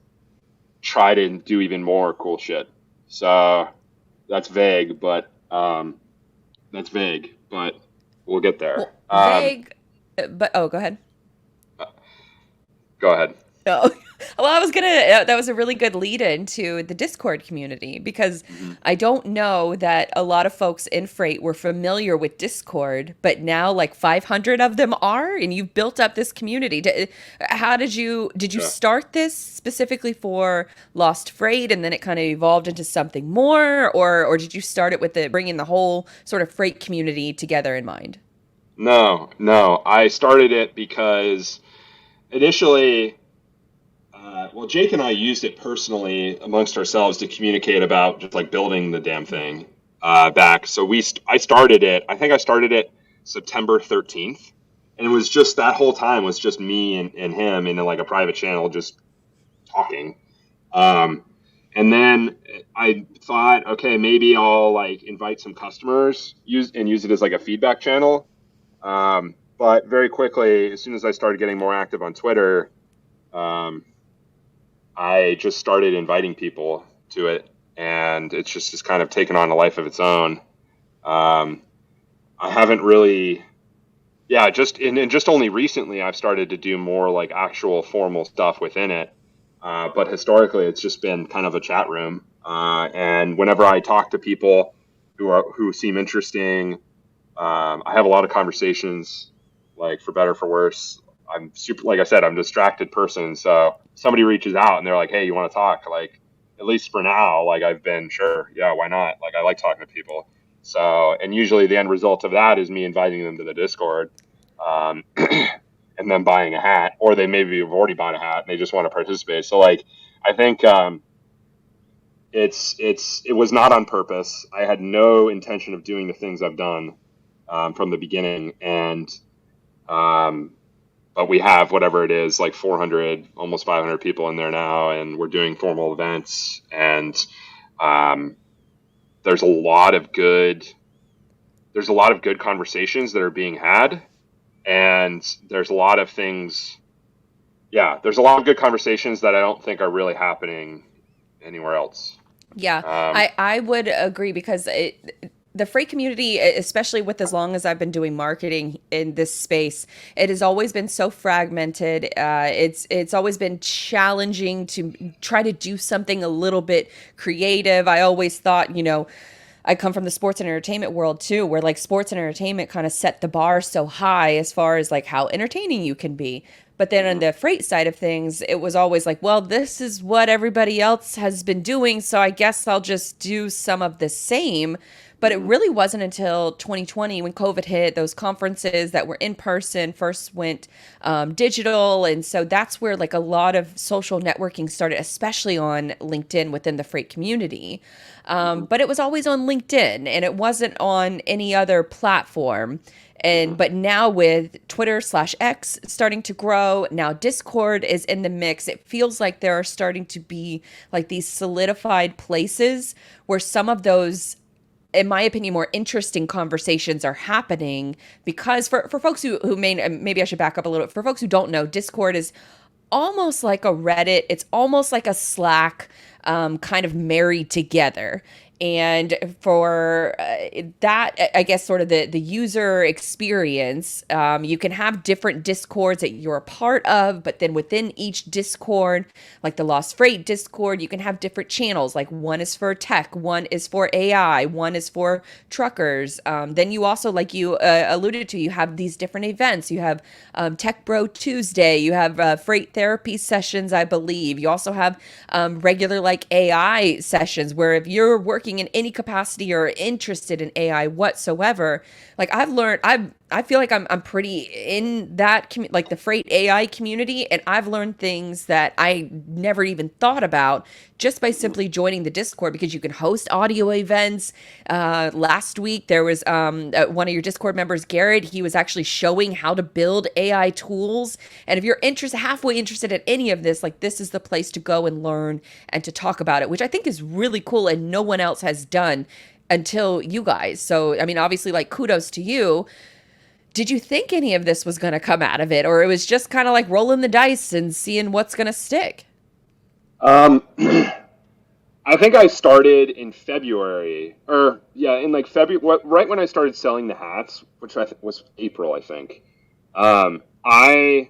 B: try to do even more cool shit. So that's vague, but we'll get there.
A: Well, vague, but oh, go ahead.
B: Go ahead.
A: No. Well, I was gonna. That was a really good lead into the Discord community because
B: Mm-hmm.
A: I don't know that a lot of folks in freight were familiar with Discord, but now like 500 of them are, and you've built up this community. How did you
B: Yeah.
A: start this specifically for Lost Freight, and then it kind of evolved into something more, or did you start it with the bringing the whole sort of freight community together in mind?
B: No. I started it because initially Well, Jake and I used it personally amongst ourselves to communicate about just like building the damn thing back. So I started it. I think I started it September 13th, and it was just that whole time was just me and him in like a private channel, just talking. Um, and then I thought, okay, maybe I'll like invite some customers use it as like a feedback channel. But very quickly, as soon as I started getting more active on Twitter, um, I just started inviting people to it, and it's just kind of taken on a life of its own. Um, I haven't really, yeah, just only recently I've started to do more like actual formal stuff within it. But historically, it's just been kind of a chat room. And whenever I talk to people who seem interesting, I have a lot of conversations, like for better or for worse. I'm super, like I said, I'm a distracted person. So somebody reaches out and they're like, "Hey, you want to talk?" Like, at least for now, like I've been sure, yeah, why not? Like I like talking to people. So, and usually the end result of that is me inviting them to the Discord, and then buying a hat, or they maybe have already bought a hat and they just want to participate. So, like, I think it was not on purpose. I had no intention of doing the things I've done from the beginning, and but we have whatever it is, like 400, almost 500 people in there now, and we're doing formal events, and um, there's a lot of good conversations that are being had, and there's a lot of things. Yeah, there's a lot of good conversations that I don't think are really happening anywhere else.
A: Yeah,
B: Um,
A: I would agree because the freight community, especially with as long as I've been doing marketing in this space, it has always been so fragmented. It's always been challenging to try to do something a little bit creative. I always thought, I come from the sports and entertainment world too, where like sports and entertainment kind of set the bar so high as far as like how entertaining you can be. But then on
B: mhm,
A: the freight side of things, it was always like, well, this is what everybody else has been doing, so I guess I'll just do some of the same. But it
B: mhm,
A: really wasn't until 2020 when COVID hit, those conferences that were in person first went digital. And so that's where like a lot of social networking started, especially on LinkedIn within the freight community.
B: mhm,
A: But it was always on LinkedIn and it wasn't on any other platform.
B: mhm,
A: But now with Twitter/X starting to grow, now Discord is in the mix. It feels like there are starting to be like these solidified places where some of those, in my opinion, more interesting conversations are happening. Because for folks who maybe I should back up a little bit. For folks who don't know, Discord is almost like a Reddit. It's almost like a Slack, kind of married together. And for that, I guess, sort of the user experience, you can have different discords that you're a part of, but then within each discord, like the Lost Freight Discord, you can have different channels. Like one is for tech, one is for AI, one is for truckers. Then you also, like you alluded to, you have these different events. You have Tech Bro Tuesday, you have freight therapy sessions, I believe. You also have regular like AI sessions where if you're working in any capacity or interested in AI whatsoever, like I've learned, I feel like I'm pretty in that like the freight AI community, and I've learned things that I never even thought about just by
B: mhm,
A: simply joining the Discord, because you can host audio events. Last week there was one of your Discord members, Garrett. He was actually showing how to build AI tools, and if you're halfway interested in any of this, like this is the place to go and learn and to talk about it, which I think is really cool and no one else has done until you guys. So I mean, obviously, like kudos to you. Did you think any of this was going to come out of it, or it was just kind of like rolling the dice and seeing what's going to stick?
B: Um, I think I started in February, or yeah, in like February, right when I started selling the hats, which I think was April, I think. I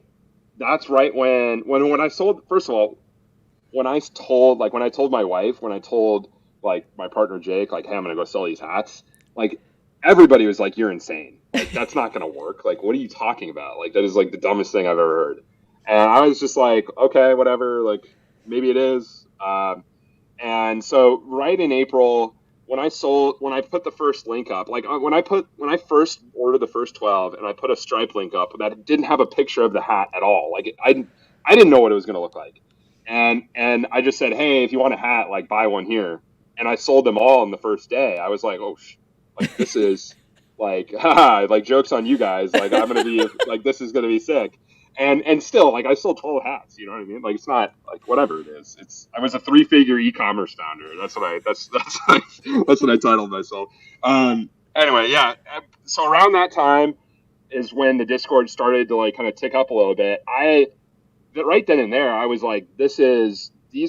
B: That's right when I sold. First of all, when I told my wife, when I told like my partner Jake, like, hey, I'm gonna go sell these hats, like everybody was like, you're insane. Like that's not gonna work. Like, what are you talking about? Like that is like the dumbest thing I've ever heard. And I was just like, okay, whatever. Like maybe it is. And so right in April, when I put the first link up, like when I first ordered the first 12 and I put a Stripe link up that didn't have a picture of the hat at all. Like I didn't know what it was going to look like. And I just said, hey, if you want a hat, like buy one here. And I sold them all on the first day. I was like, oh, like this is like, haha, like jokes on you guys. Like I'm gonna be like this is gonna be sick. And still, like I sold 12 hats. You know what I mean? Like it's not like whatever it is. It's I was a 3-figure e-commerce founder. That's what I titled myself. Anyway, yeah. So around that time is when the Discord started to like kind of tick up a little bit. Right then and there, I was like, these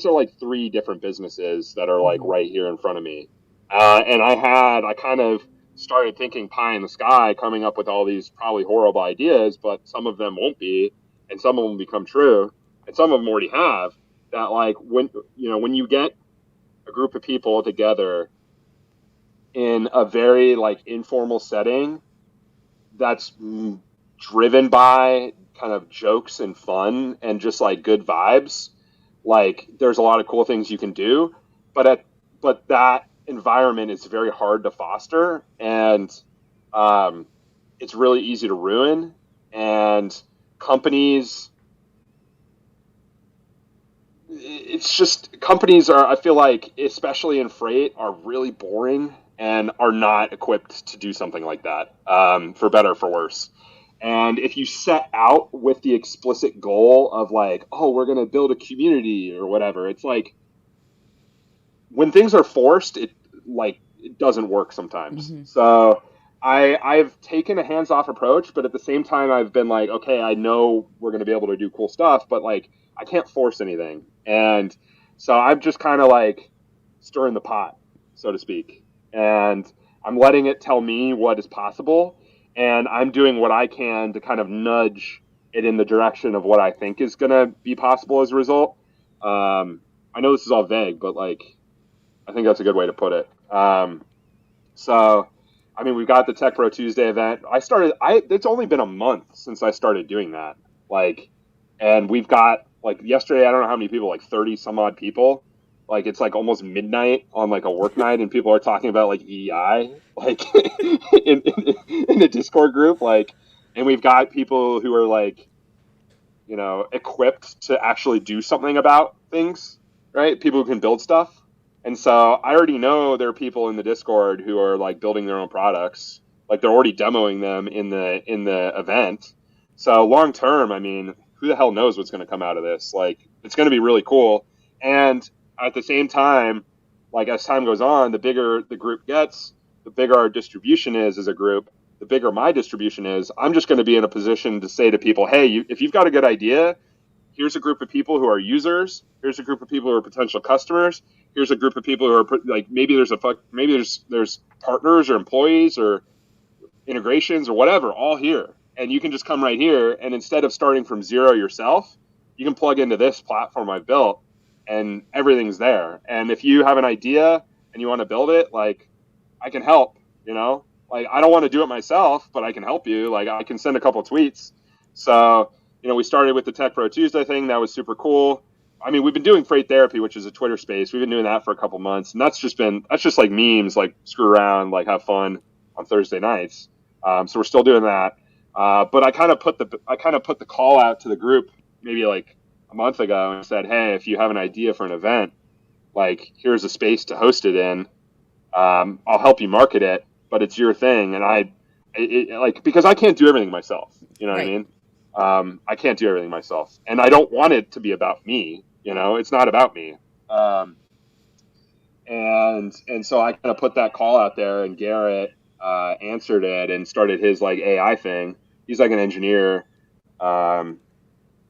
B: are like 3 different businesses that are like right here in front of me. And I kind of started thinking pie in the sky, coming up with all these probably horrible ideas, but some of them won't be, and some of them become true, and some of them already have. That like when you get a group of people together in a very like informal setting, that's driven by kind of jokes and fun and just like good vibes, like there's a lot of cool things you can do, but that environment is very hard to foster, and it's really easy to ruin. And companies, it's just companies are, I feel like, especially in freight, are really boring and are not equipped to do something like that, for better or for worse. And if you set out with the explicit goal of like, oh, we're going to build a community or whatever, it's like when things are forced, it doesn't work sometimes. So I've taken a hands off approach, but at the same time, I've been like, okay, I know we're going to be able to do cool stuff, but like I can't force anything. And so I'm just kind of like stirring the pot, so to speak. And I'm letting it tell me what is possible. And I'm doing what I can to kind of nudge it in the direction of what I think is going to be possible as a result. I know this is all vague, but like, I think that's a good way to put it. So, I mean, we've got the Tech Pro Tuesday event. It's only been a month since I started doing that. Like, and we've got like yesterday, I don't know how many people, like 30 some odd people. Like it's like almost midnight on like a work night, and people are talking about like EI, like in a Discord group, like, and we've got people who are like, equipped to actually do something about things, right? People who can build stuff. And so I already know there are people in the Discord who are like building their own products, like they're already demoing them in the event. So long term, I mean, who the hell knows what's going to come out of this? Like, it's going to be really cool. And at the same time, like as time goes on, the bigger the group gets, the bigger our distribution is as a group, the bigger my distribution is. I'm just going to be in a position to say to people, hey, if you've got a good idea, here's a group of people who are users. Here's a group of people who are potential customers. Here's a group of people who are like, maybe there's partners or employees or integrations or whatever, all here. And you can just come right here. And instead of starting from zero yourself, you can plug into this platform I've built and everything's there. And if you have an idea and you want to build it, like I can help, like I don't want to do it myself, but I can help you. Like I can send a couple tweets. So, we started with the Tech Pro Tuesday thing. That was super cool. I mean, we've been doing Freight Therapy, which is a Twitter space. We've been doing that for a couple months, and that's just like memes, like screw around, like have fun on Thursday nights. So we're still doing that. But I kind of put the call out to the group maybe like a month ago and said, hey, if you have an idea for an event, like here's a space to host it in. I'll help you market it, but it's your thing. And because I can't do everything myself. You know what I mean? I can't do everything myself, and I don't want it to be about me. It's not about me. And so I kind of put that call out there, and Garrett answered it and started his like AI thing. He's like an engineer. I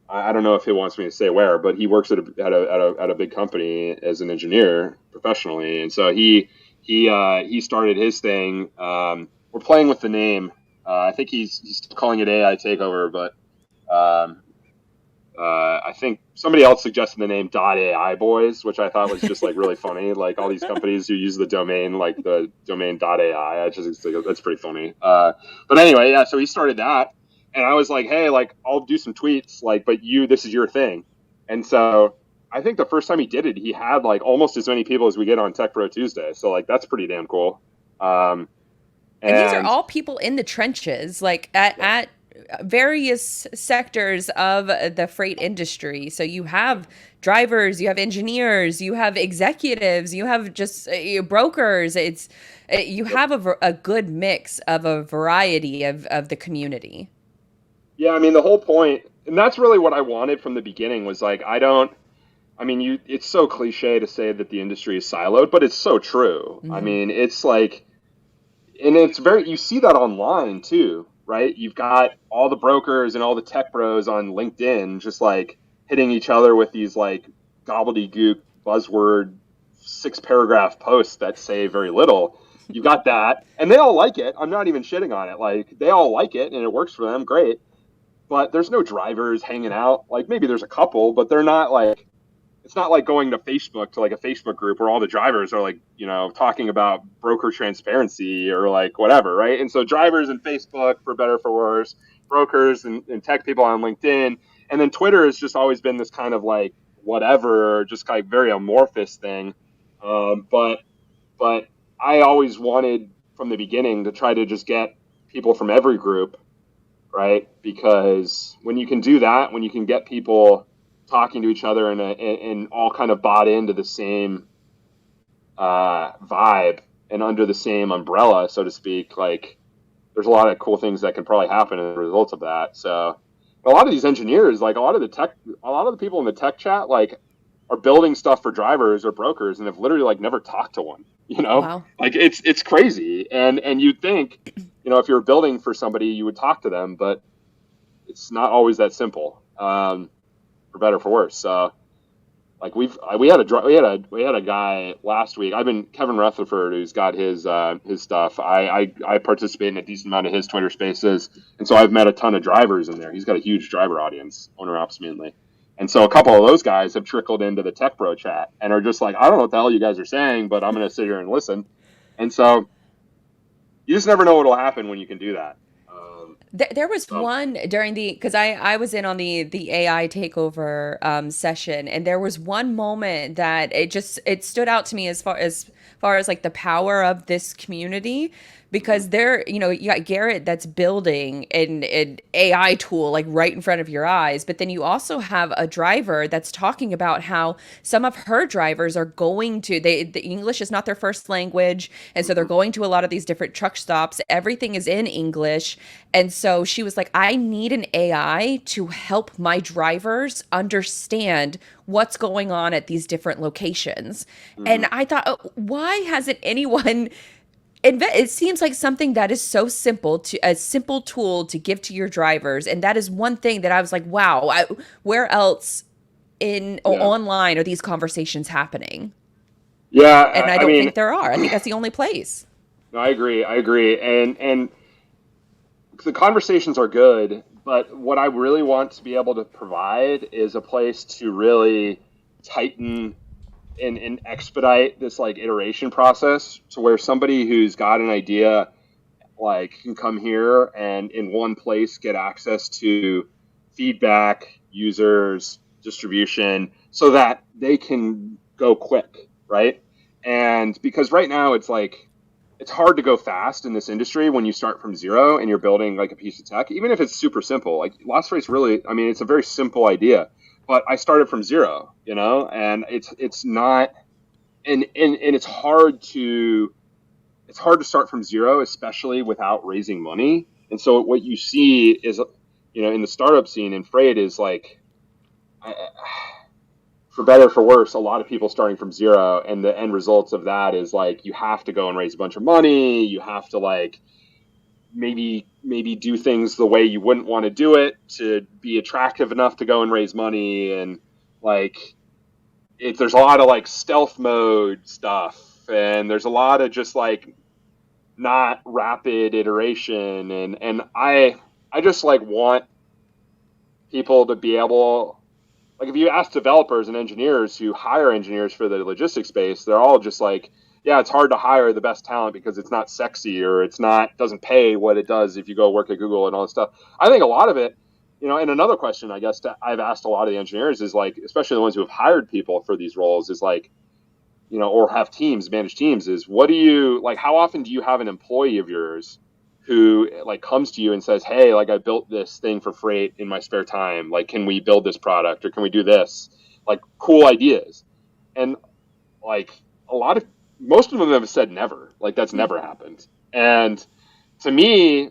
B: don't know if he wants me to say where, but he works at a big company as an engineer professionally, and so he started his thing. We're playing with the name. I think he's calling it AI Takeover, but I think somebody else suggested the name .ai Boys, which I thought was just like really funny. Like all these companies who use the domain, like the domain .ai. I just think that's pretty funny. But anyway, yeah. So he started that, and I was like, hey, like I'll do some tweets, like, but this is your thing. And so I think the first time he did it, he had like almost as many people as we get on Tech Pro Tuesday. So like that's pretty damn cool.
A: And these are all people in the trenches, like at various sectors of the freight industry. So you have drivers, you have engineers, you have executives, you have just brokers. You have a good mix of a variety of the community.
B: Yeah, I mean, the whole point, and that's really what I wanted from the beginning was like, I mean, it's so cliche to say that the industry is siloed, but it's so true. I
A: Hmm.
B: mean, it's like, and it's very, you see that online too, right? You've got all the brokers and all the tech bros on LinkedIn just like hitting each other with these like gobbledygook buzzword 6 paragraph posts that say very little. You've got that, and they all like it. I'm not even shitting on it. Like, they all like it and it works for them. Great. But there's no drivers hanging out. Like, maybe there's a couple, but they're not like, it's not like going to Facebook to like a Facebook group where all the drivers are like, talking about broker transparency or like whatever, right? And so drivers and Facebook, for better or for worse, brokers and tech people on LinkedIn, and then Twitter has just always been this kind of like whatever, just kind of very amorphous thing. But I always wanted from the beginning to try to just get people from every group, right? Because when you can do that, when you can get people talking to each other and all kind of bought into the same vibe and under the same umbrella, so to speak, like there's a lot of cool things that can probably happen as a result of that. So a lot of these engineers, like a lot of the people in the tech chat, like are building stuff for drivers or brokers and have literally like never talked to one.
A: Wow.
B: Like it's crazy. And you'd think, if you were building for somebody, you would talk to them, but it's not always that simple. For better or for worse. So like we had a guy last week. I've been Kevin Rutherford, who's got his stuff. I participate in a decent amount of his Twitter Spaces, and so I've met a ton of drivers in there. He's got a huge driver audience, owner ops mainly, and so a couple of those guys have trickled into the Tech Bro chat and are just like, I don't know what the hell you guys are saying, but I'm going to sit here and listen. And so you just never know what will happen when you can do that.
A: There was
B: So
A: one during because I was in on the AI takeover session, and there was one moment that it stood out to me as far as like the power of this community,
B: mhm,
A: because you got Garrett that's building an AI tool like right in front of your eyes, but then you also have a driver that's talking about how some of her drivers are going to the English is not their first language, and so they're
B: mhm,
A: going to a lot of these different truck stops. Everything is in English, and so she was like, I need an AI to help my drivers understand what's going on at these different locations. And
B: mhm.
A: I thought, why hasn't anyone it seems like something that is so simple to a simple tool to give to your drivers, and that is one thing that I was like, wow, where else in
B: Yeah,
A: online are these conversations happening?
B: yeah.
A: And I
B: I
A: don't
B: mean,
A: think there are. I think that's the only place.
B: no, I agree. I agree. And the conversations are good, but what I really want to be able to provide is a place to really tighten and expedite this like iteration process to where somebody who's got an idea like can come here and in one place get access to feedback, users, distribution, so that they can go quick, right? And because right now it's like it's hard to go fast in this industry when you start from zero and you're building like a piece of tech, even if it's super simple. Like Lost Race really, I mean, it's a very simple idea, but I started from zero, and it's not, and it's hard to start from zero, especially without raising money. And so what you see is, in the startup scene in freight is like, for better or for worse, a lot of people starting from zero, and the end results of that is like you have to go and raise a bunch of money. You have to like maybe do things the way you wouldn't want to do it to be attractive enough to go and raise money, and like there's a lot of like stealth mode stuff, and there's a lot of just like not rapid iteration, and I just like want people to be able, like if you ask developers and engineers who hire engineers for the logistics space, they're all just like, yeah, it's hard to hire the best talent because it's not sexy or it's not doesn't pay what it does if you go work at Google and all this stuff. I think a lot of it, and another question I guess I've asked a lot of the engineers is like, especially the ones who have hired people for these roles, is like, or have teams, manage teams, is what do you like? How often do you have an employee of yours who like comes to you and says, hey, like I built this thing for freight in my spare time. Like, can we build this product or can we do this? Like cool ideas. And like most of them have said never. Like that's never happened. And to me,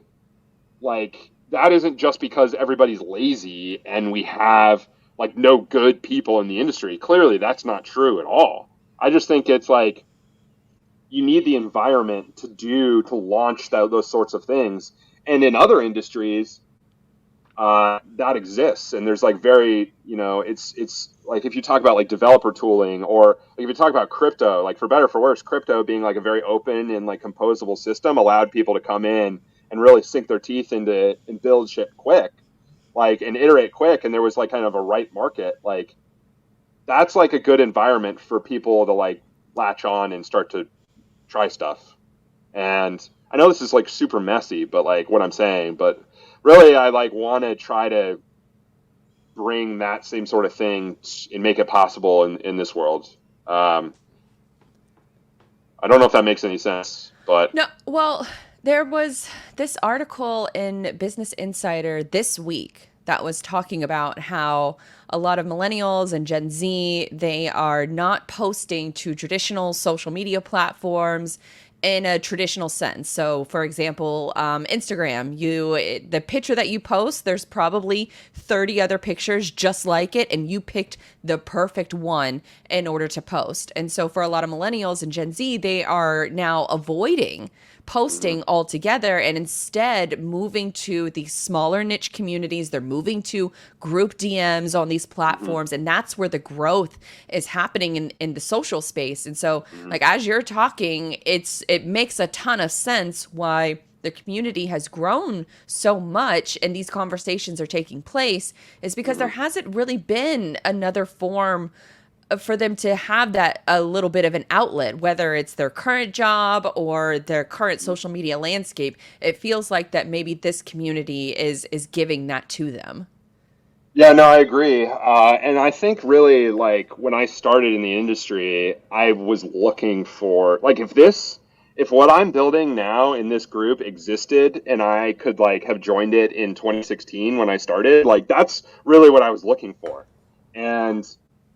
B: like that isn't just because everybody's lazy and we have like no good people in the industry. Clearly that's not true at all. I just think it's like you need the environment to launch those sorts of things. And in other industries, that exists. And there's like very, it's like if you talk about like developer tooling, or like if you talk about crypto, like for better or for worse, crypto being like a very open and like composable system allowed people to come in and really sink their teeth into it and build shit quick, like and iterate quick. And there was like kind of a right market. Like that's like a good environment for people to like latch on and start to try stuff. And I know this is like super messy, but like what I'm saying, but really I like want to try to bring that same sort of thing and make it possible in this world. I don't know if that makes any sense, but
A: No, well, there was this article in Business Insider this week that was talking about how a lot of millennials and Gen Z, they are not posting to traditional social media platforms in a traditional sense. So, for example, Instagram, the picture that you post, there's probably 30 other pictures just like it, and you picked the perfect one in order to post. And so, for a lot of millennials and Gen Z, they are now avoiding posting altogether and instead moving to these smaller niche communities. They're moving to group DMs on these platforms, and that's where the growth is happening in the social space. And so like as you're talking, it makes a ton of sense why the community has grown so much and these conversations are taking place, is because there hasn't really been another form for them to have that a little bit of an outlet, whether it's their current job or their current social media landscape. It feels like that maybe this community is giving that to them.
B: yeah, no, I agree. And I think really like when I started in the industry, I was looking for like if what I'm building now in this group existed and I could like have joined it in 2016 when I started, like that's really what I was looking for. And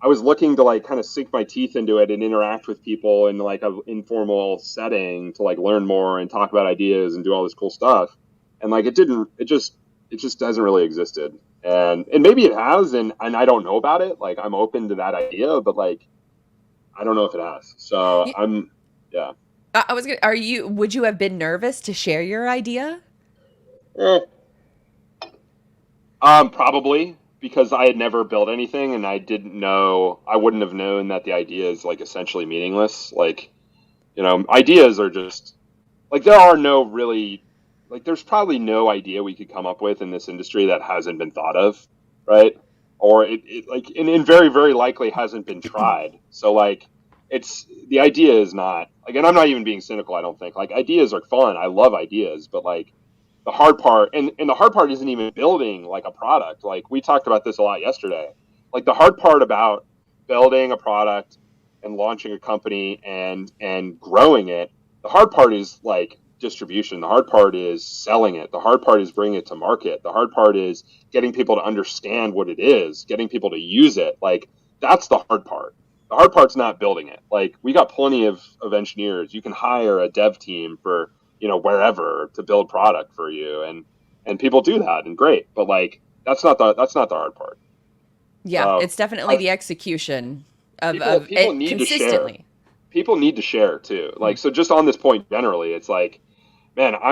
B: I was looking to like kind of sink my teeth into it and interact with people in like an informal setting to like learn more and talk about ideas and do all this cool stuff. And like it just hasn't really existed. And maybe it has, and I don't know about it. Like I'm open to that idea, but like I don't know if it has. So
A: Yeah,
B: yeah.
A: I was gonna, would you have been nervous to share your idea?
B: Eh. Probably because I had never built anything and I wouldn't have known that the idea is like essentially meaningless. Like, ideas are just like there are no really like there's probably no idea we could come up with in this industry that hasn't been thought of, right? Or it like and very, very likely hasn't been tried. So like it's the idea is not like, and I'm not even being cynical, I don't think. Like ideas are fun. I love ideas, but like the hard part and the hard part isn't even building like a product. Like we talked about this a lot yesterday. Like the hard part about building a product and launching a company and growing it, the hard part is like distribution. The hard part is selling it. The hard part is bringing it to market. The hard part is getting people to understand what it is, getting people to use it. Like that's the hard part. The hard part's not building it. Like we got plenty of engineers. You can hire a dev team for, wherever to build product for you. And people do that and great. But like, that's not the hard part.
A: Yeah,
B: So
A: it's definitely
B: I,
A: the execution of
B: people
A: it
B: need to share.
A: consistently.
B: People need to share too. Like, so just on this point generally, it's like, man, I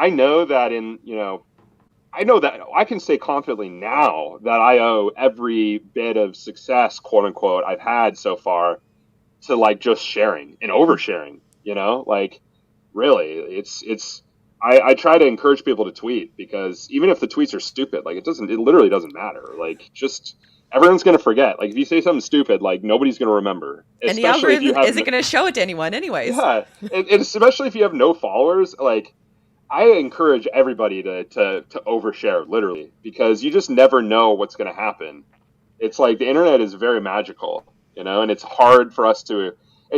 B: know that I know that I can say confidently now that I owe every bit of success, quote unquote, I've had so far to like just sharing and oversharing, like really I try to encourage people to tweet because even if the tweets are stupid, like it literally doesn't matter. Like just everyone's going to forget. Like if you say something stupid, like nobody's going to remember,
A: And the
B: especially if you
A: algorithm
B: have,
A: isn't going to show it to anyone anyways.
B: yeah. And especially if you have no followers, like I encourage everybody to overshare literally because you just never know what's going to happen. It's like the internet is very magical, and it's hard for us to.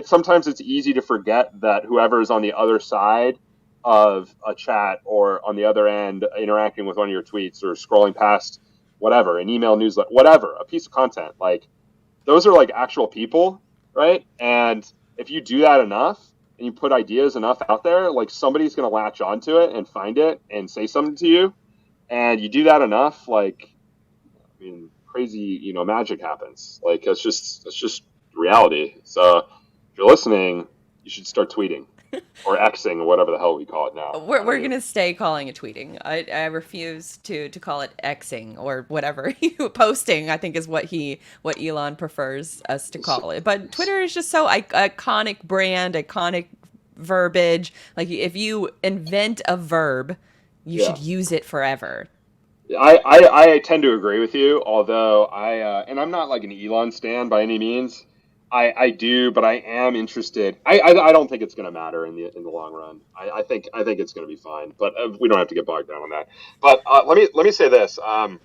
B: Sometimes it's easy to forget that whoever is on the other side of a chat, or on the other end interacting with one of your tweets, or scrolling past whatever, an email newsletter, whatever, a piece of content, like those are like actual people, right? And if you do that enough and you put ideas enough out there, like somebody's going to latch onto it and find it and say something to you. And you do that enough, like, I mean, crazy, magic happens. Like that's just reality. So if you're listening, you should start tweeting or Xing or whatever the hell we call it now.
A: We're gonna stay calling it tweeting. I refuse to call it Xing or whatever. Posting, I think, is what Elon prefers us to call it. But Twitter is just so iconic brand, iconic verbiage. Like if you invent a verb, you
B: Yeah.
A: should use it forever.
B: I tend to agree with you, although and I'm not like an Elon stan by any means. I do, but I am interested. I don't think it's going to matter in the long run. I think it's going to be fine, but we don't have to get bogged down on that. But let me say this. I'm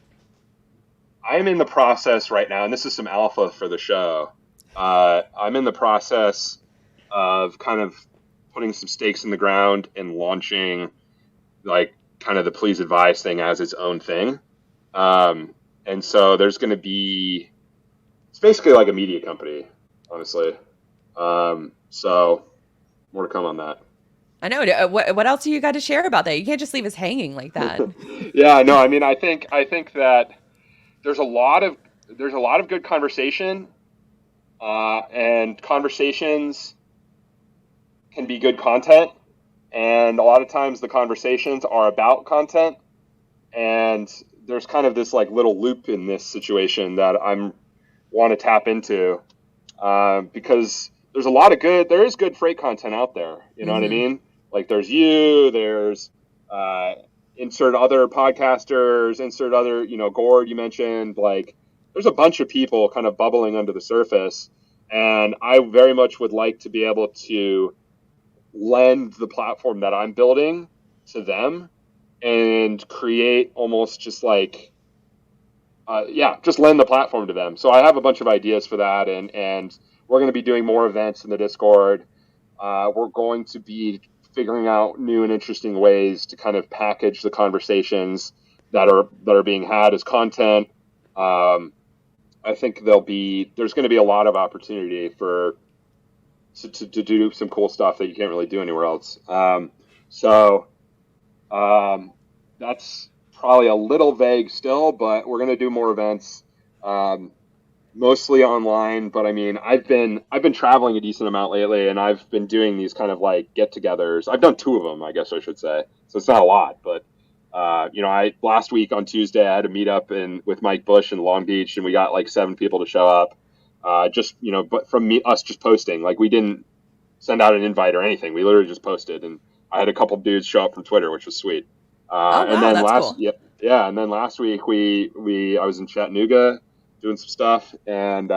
B: in the process right now, and this is some alpha for the show. I'm in the process of kind of putting some stakes in the ground and launching like kind of the please advise thing as its own thing. And so there's going to be, it's basically like a media company, honestly. So more to come on that.
A: I know. What else do you got to share about that? You can't just leave us hanging like that.
B: Yeah, no, I mean, I think that there's a lot of good conversation, and conversations can be good content. And a lot of times the conversations are about content, and there's kind of this like little loop in this situation that I'm want to tap into, because there is good freight content out there. You know what I mean? Like there's insert other podcasters, insert other, Gord you mentioned, like there's a bunch of people kind of bubbling under the surface, and I very much would like to be able to lend the platform that I'm building to them and create almost just like, just lend the platform to them. So I have a bunch of ideas for that, and we're going to be doing more events in the Discord. We're going to be figuring out new and interesting ways to kind of package the conversations that are being had as content. I think there's going to be a lot of opportunity to do some cool stuff that you can't really do anywhere else. That's probably a little vague still, but we're going to do more events, mostly online. But I mean, I've been traveling a decent amount lately, and I've been doing these kind of like get-togethers. I've done 2 of them, I guess I should say. So it's not a lot, but last week on Tuesday I had a meetup with Mike Bush in Long Beach, and we got like 7 people to show up. But from us just posting, like we didn't send out an invite or anything. We literally just posted, and I had a couple dudes show up from Twitter, which was sweet.
A: Oh
B: And
A: wow,
B: then
A: that's cool.
B: and then last week I was in Chattanooga doing some stuff, and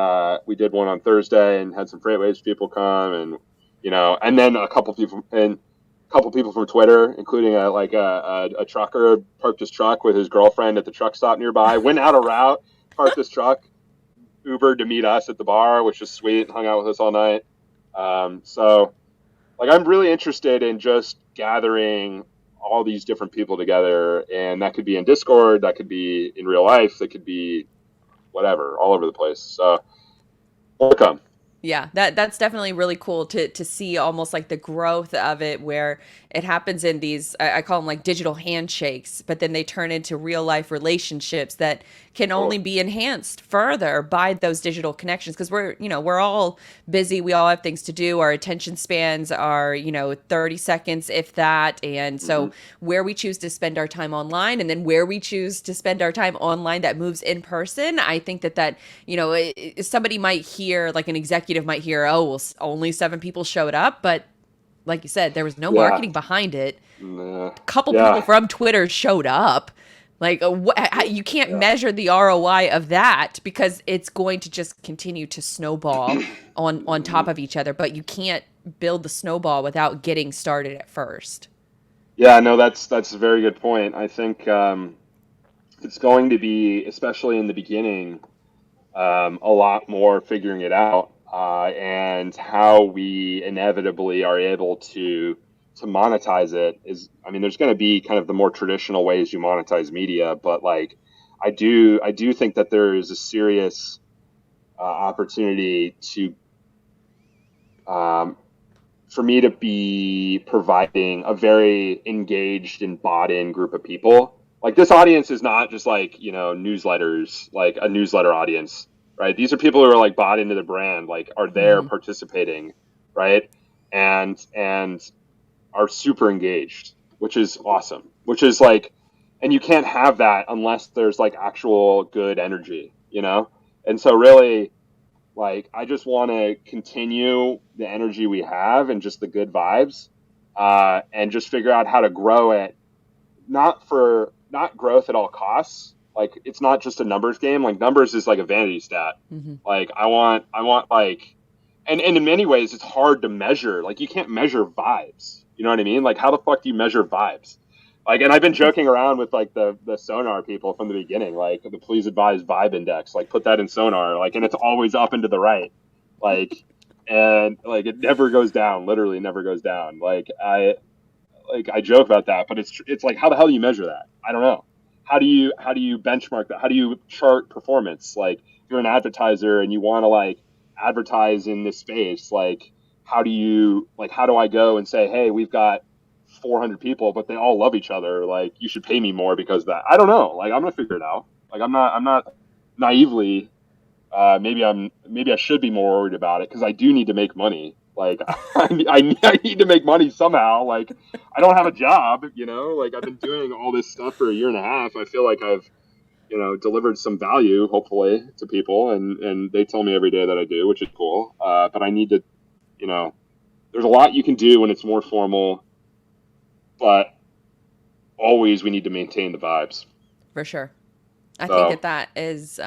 B: we did one on Thursday and had some Freightwaves people come, and and then a couple people from Twitter, including a trucker parked his truck with his girlfriend at the truck stop nearby, went out a route, parked his truck, Ubered to meet us at the bar, which was sweet, hung out with us all night. So like I'm really interested in just gathering all these different people together, and that could be in Discord, that could be in real life, that could be whatever, all over the place. So welcome.
A: Yeah, that's definitely really cool to see almost like the growth of it, where it happens in these, I call them like digital handshakes, but then they turn into real life relationships that can only be enhanced further by those digital connections, because we're all busy, we all have things to do, our attention spans are 30 seconds if that, and so where we choose to spend our time online, and then where we choose to spend our time online that moves in person. I think that somebody might hear, like an executive might hear, oh well, only 7 people showed up, but like you said, there was no
B: Yeah.
A: marketing behind it.
B: Nah.
A: A couple
B: Yeah.
A: people from Twitter showed up. Like you can't measure the ROI of that, because it's going to just continue to snowball on top of each other, but you can't build the snowball without getting started at first.
B: Yeah, no, that's a very good point. I think it's going to be, especially in the beginning, a lot more figuring it out, and how we inevitably are able to to monetize it is, I mean, there's going to be kind of the more traditional ways you monetize media, but like I do think that there is a serious opportunity to um, for me to be providing a very engaged and bought in group of people. Like this audience is not just like, newsletters, like a newsletter audience, right? These are people who are like bought into the brand, like are there
A: Mm-hmm.
B: participating, right? And are super engaged, which is awesome. Which is like, and you can't have that unless there's like actual good energy, you know? And so really, like, I just want to continue the energy we have and just the good vibes, and just figure out how to grow it. Not growth at all costs. Like, it's not just a numbers game. Like, numbers is like a vanity stat.
A: Mm-hmm.
B: Like, I want like, and in many ways, it's hard to measure. Like, you can't measure vibes. You know what I mean? Like, how the fuck do you measure vibes? Like, and I've been joking around with like the Sonar people from the beginning, like the please advise vibe index, like put that in Sonar, like, and it's always up and to the right, like, and like it never goes down, literally never goes down. Like I joke about that, but it's like how the hell do you measure that? I don't know. How do you benchmark that? How do you chart performance? Like if you're an advertiser and you want to like advertise in this space, like how do I go and say, hey, we've got 400 people, but they all love each other. Like you should pay me more because of that. I don't know. Like I'm gonna figure it out. Like I'm not naively. Maybe I should be more worried about it because I do need to make money. Like I need to make money somehow. Like I don't have a job, Like I've been doing all this stuff for a year and a half. I feel like I've delivered some value, hopefully, to people, and they tell me every day that I do, which is cool. But I need to, you know, there's a lot you can do when it's more formal, but always we need to maintain the vibes.
A: For sure. I think
B: So,
A: that is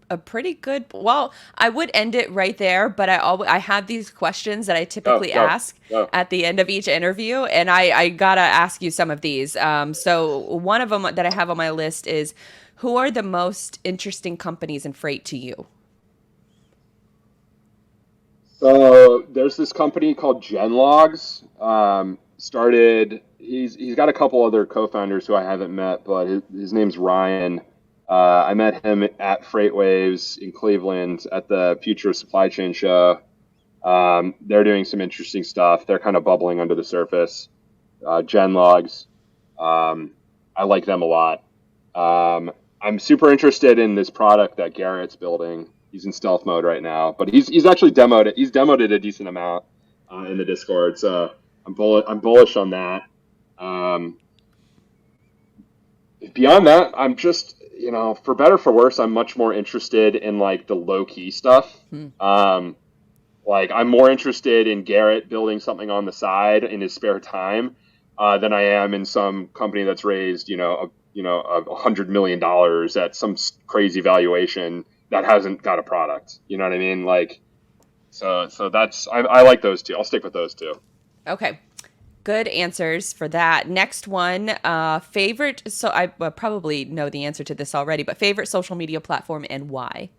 A: a pretty good. Well, I would end it right there, but I have these questions that I
B: go,
A: typically
B: go,
A: ask
B: go.
A: at the end of each interview, and I gotta ask you some of these. So one of them that I have on my list is, who are the most interesting companies in freight to you?
B: So there's this company called Genlogs. He's got a couple other co-founders who I haven't met, but his name's Ryan. I met him at FreightWaves in Cleveland at the Future of Supply Chain show. They're doing some interesting stuff. They're kind of bubbling under the surface. Genlogs. I like them a lot. I'm super interested in this product that Garrett's building. He's in stealth mode right now, but he's actually demoed it. He's demoed it a decent amount in the Discord. So I'm bullish on that. Um, Beyond that, I'm just for better or for worse, I'm much more interested in like the low key stuff.
A: Hmm.
B: Like I'm more interested in Garrett building something on the side in his spare time than I am in some company that's raised $100 million at some crazy valuation that hasn't got a product. You know what I mean? Like so that's I like those two. I'll stick with those two.
A: Okay. Good answers for that. Next one, favorite. So I probably know the answer to this already, but favorite social media platform and why?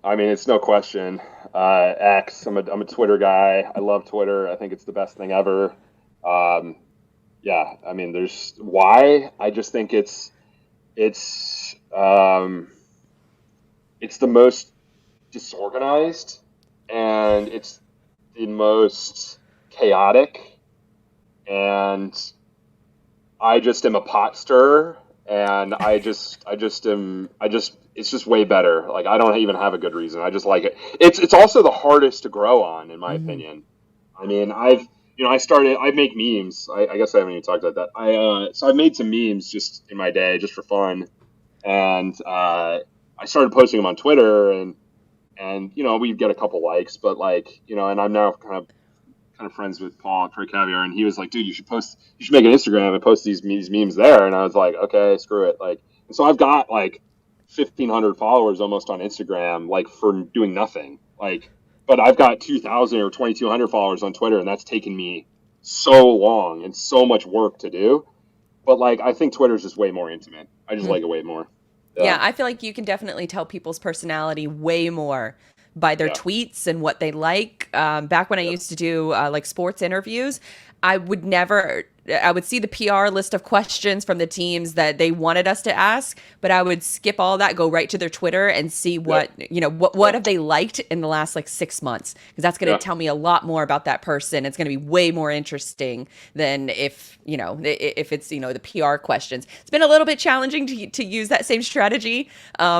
B: I mean, it's no question. X. I'm a Twitter guy. I love Twitter. I think it's the best thing ever. Um, yeah, I mean, there's why. I just think it's it's the most disorganized and it's the most chaotic and I just am a pot stirrer and I just it's just way better. Like I don't even have a good reason. I just like it. It's also the hardest to grow on in my
A: Hmm.
B: opinion. I mean, I make memes. I guess I haven't even talked about that. So I've made some memes just in my day just for fun and I started posting them on Twitter and we get a couple likes, but like, and I'm now kind of friends with Paul at Per Caviar, and he was like, "Dude, you should make an Instagram and post these memes there." And I was like, "Okay, screw it." Like, and so I've got like 1,500 followers almost on Instagram, like for doing nothing. Like, but I've got 2,000 or 2,200 followers on Twitter, and that's taken me so long and so much work to do. But like, I think Twitter's just way more intimate. I just like it way more.
A: Yeah,
B: Yeah,
A: I feel like you can definitely tell people's personality way more by their
B: yeah,
A: tweets and what they like back when I used to do like sports interviews, I would never. I would see the PR list of questions from the teams that they wanted us to ask, but I would skip all that, go right to their Twitter and see what, what have they liked in the last like 6 months? Because that's going to tell me a lot more about that person. It's going to be way more interesting than if it's, the PR questions. It's been a little bit challenging to use that same strategy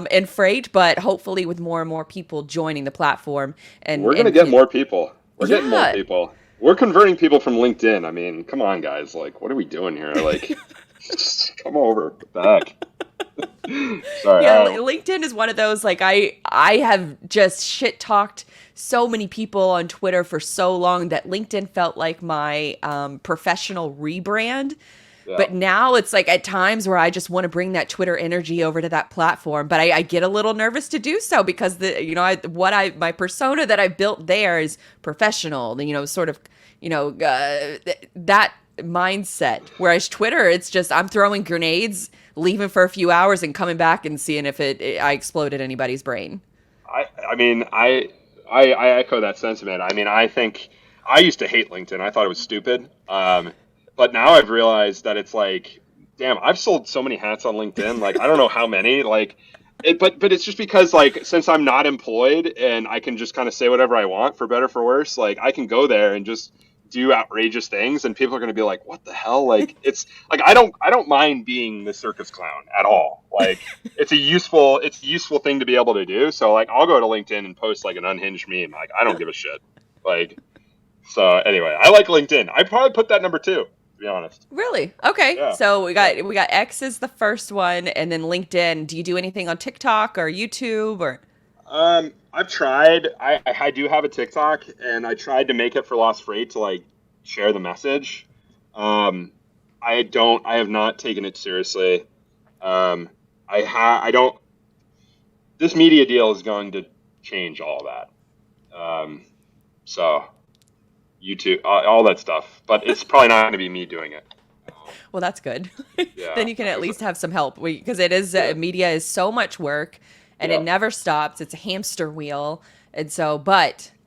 A: in freight, but hopefully with more and more people joining the platform. And
B: we're going to get more people. We're getting more people. We're converting people from LinkedIn. I mean, come on, guys. Like, what are we doing here? Like, just come over. What the heck? Sorry.
A: Yeah, LinkedIn is one of those, like, I have just shit talked so many people on Twitter for so long that LinkedIn felt like my professional rebrand. Yeah. But now it's like at times where I just want to bring that Twitter energy over to that platform, but I get a little nervous to do so because my persona that I built there is professional, sort of, that mindset. Whereas Twitter, it's just I'm throwing grenades, leaving for a few hours, and coming back and seeing if I exploded anybody's brain.
B: I mean, I echo that sentiment. I mean, I think I used to hate LinkedIn. I thought it was stupid. But now I've realized that it's like, damn, I've sold so many hats on LinkedIn. Like, I don't know how many. Like, but it's just because, like, since I'm not employed and I can just kind of say whatever I want, for better for worse, like, I can go there and just do outrageous things, and people are going to be like, what the hell? Like, it's like I don't mind being the circus clown at all. Like, it's a useful thing to be able to do. So, like, I'll go to LinkedIn and post like an unhinged meme. Like, I don't give a shit. Like, so anyway, I like LinkedIn. I'd probably put that number 2. Be honest.
A: Really? Okay. Yeah. So we got X is the first one, and then LinkedIn. Do you do anything on TikTok or YouTube or?
B: I've tried. I do have a TikTok, and I tried to make it for Lost Freight to like share the message. I have not taken it seriously. I don't. This media deal is going to change all that. So. YouTube, all that stuff, but it's probably not going to be me doing it.
A: Well, that's good. Yeah. Then you can at least have some help because it is media is so much work and it never stops. It's a hamster wheel, and so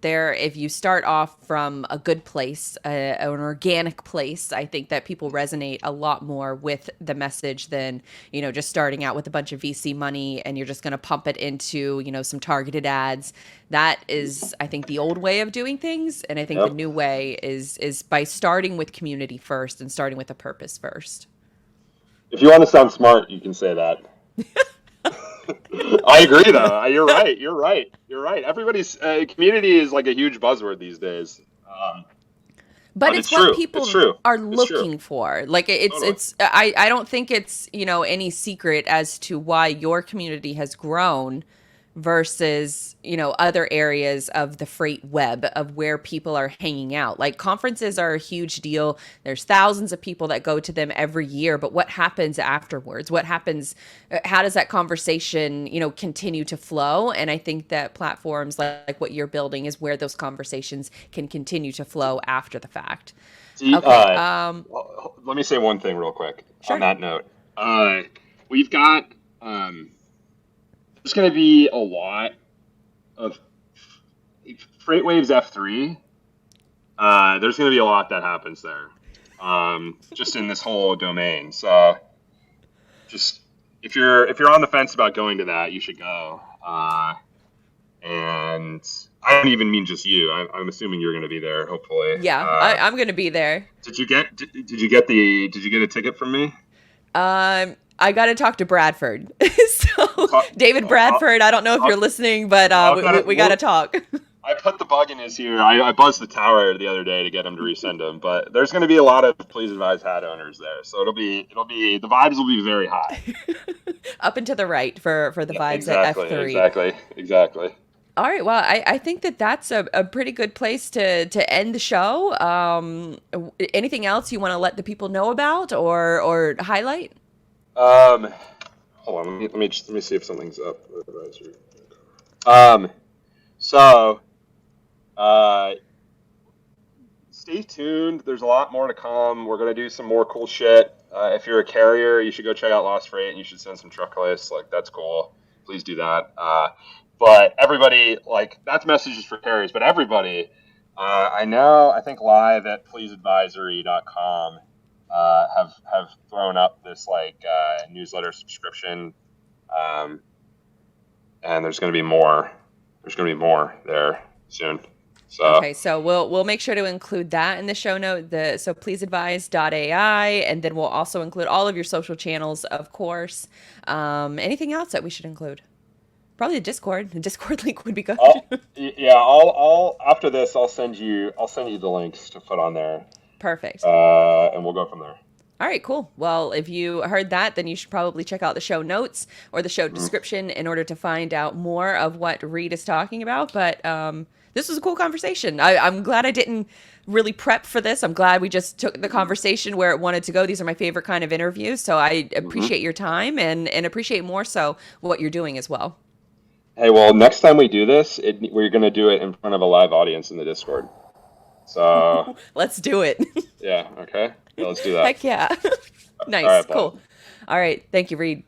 A: if you start off from a good place, an organic place, I think that people resonate a lot more with the message than, just starting out with a bunch of VC money and you're just going to pump it into, some targeted ads. That is, I think, the old way of doing things. And I think the new way is by starting with community first and starting with a purpose first.
B: If you want to sound smart, you can say that. I agree, though. You're right. Everybody's community is like a huge buzzword these days.
A: But it's what people are looking for. Like it's I don't think it's, any secret as to why your community has grown versus, other areas of the freight web of where people are hanging out. Like conferences are a huge deal. There's thousands of people that go to them every year, but what happens afterwards? What happens? How does that conversation, continue to flow? And I think that platforms like what you're building is where those conversations can continue to flow after the fact.
B: Well, let me say one thing real quick on that note. We've got, there's going to be a lot of FreightWaves F3. There's going to be a lot that happens there, just in this whole domain. So, just if you're on the fence about going to that, you should go. And I don't even mean just you. I'm assuming you're going to be there. Hopefully.
A: Yeah, I'm going to be there.
B: Did you get a ticket from me?
A: I got to talk to Bradford. David Bradford, I don't know if you're listening, but we got to talk.
B: I put the bug in his ear. I buzzed the tower the other day to get him to resend him, but there's going to be a lot of Please Advise hat owners there, so it'll be the vibes will be very high.
A: Up and to the right for the vibes at
B: F3. Exactly.
A: All right. Well, I think that's a pretty good place to end the show. Anything else you want to let the people know about or highlight?
B: Hold on. Let me see if something's up. So, stay tuned. There's a lot more to come. We're gonna do some more cool shit. If you're a carrier, you should go check out Lost Freight, and you should send some truck lists. Like, that's cool. Please do that. But everybody, like, that's messages for carriers. But everybody, I know. I think live at pleaseadvisory.com have thrown up this like newsletter subscription, um, and there's going to be more. There's going to be more there soon. So
A: Okay, so we'll make sure to include that in the show note. So pleaseadvise.ai, and then we'll also include all of your social channels, of course. Anything else that we should include? Probably the Discord. The Discord link would be good.
B: I'll after this I'll send you the links to put on there,
A: Perfect.
B: and we'll go from there.
A: All right, cool. Well, if you heard that, then you should probably check out the show notes or the show
B: Mhm.
A: description in order to find out more of what Reed is talking about. But this was a cool conversation. I'm glad I didn't really prep for this. I'm glad we just took the conversation where it wanted to go. These are my favorite kind of interviews. So I
B: Mhm.
A: appreciate your time and appreciate more so what you're doing as well.
B: Hey, well, next time we do this, we're going to do it in front of a live audience in the Discord. So,
A: Let's do it.
B: yeah, okay. Yeah, let's do that.
A: Heck yeah.
B: All
A: Nice.
B: right, bye.
A: Cool. All right. Thank you, Reed.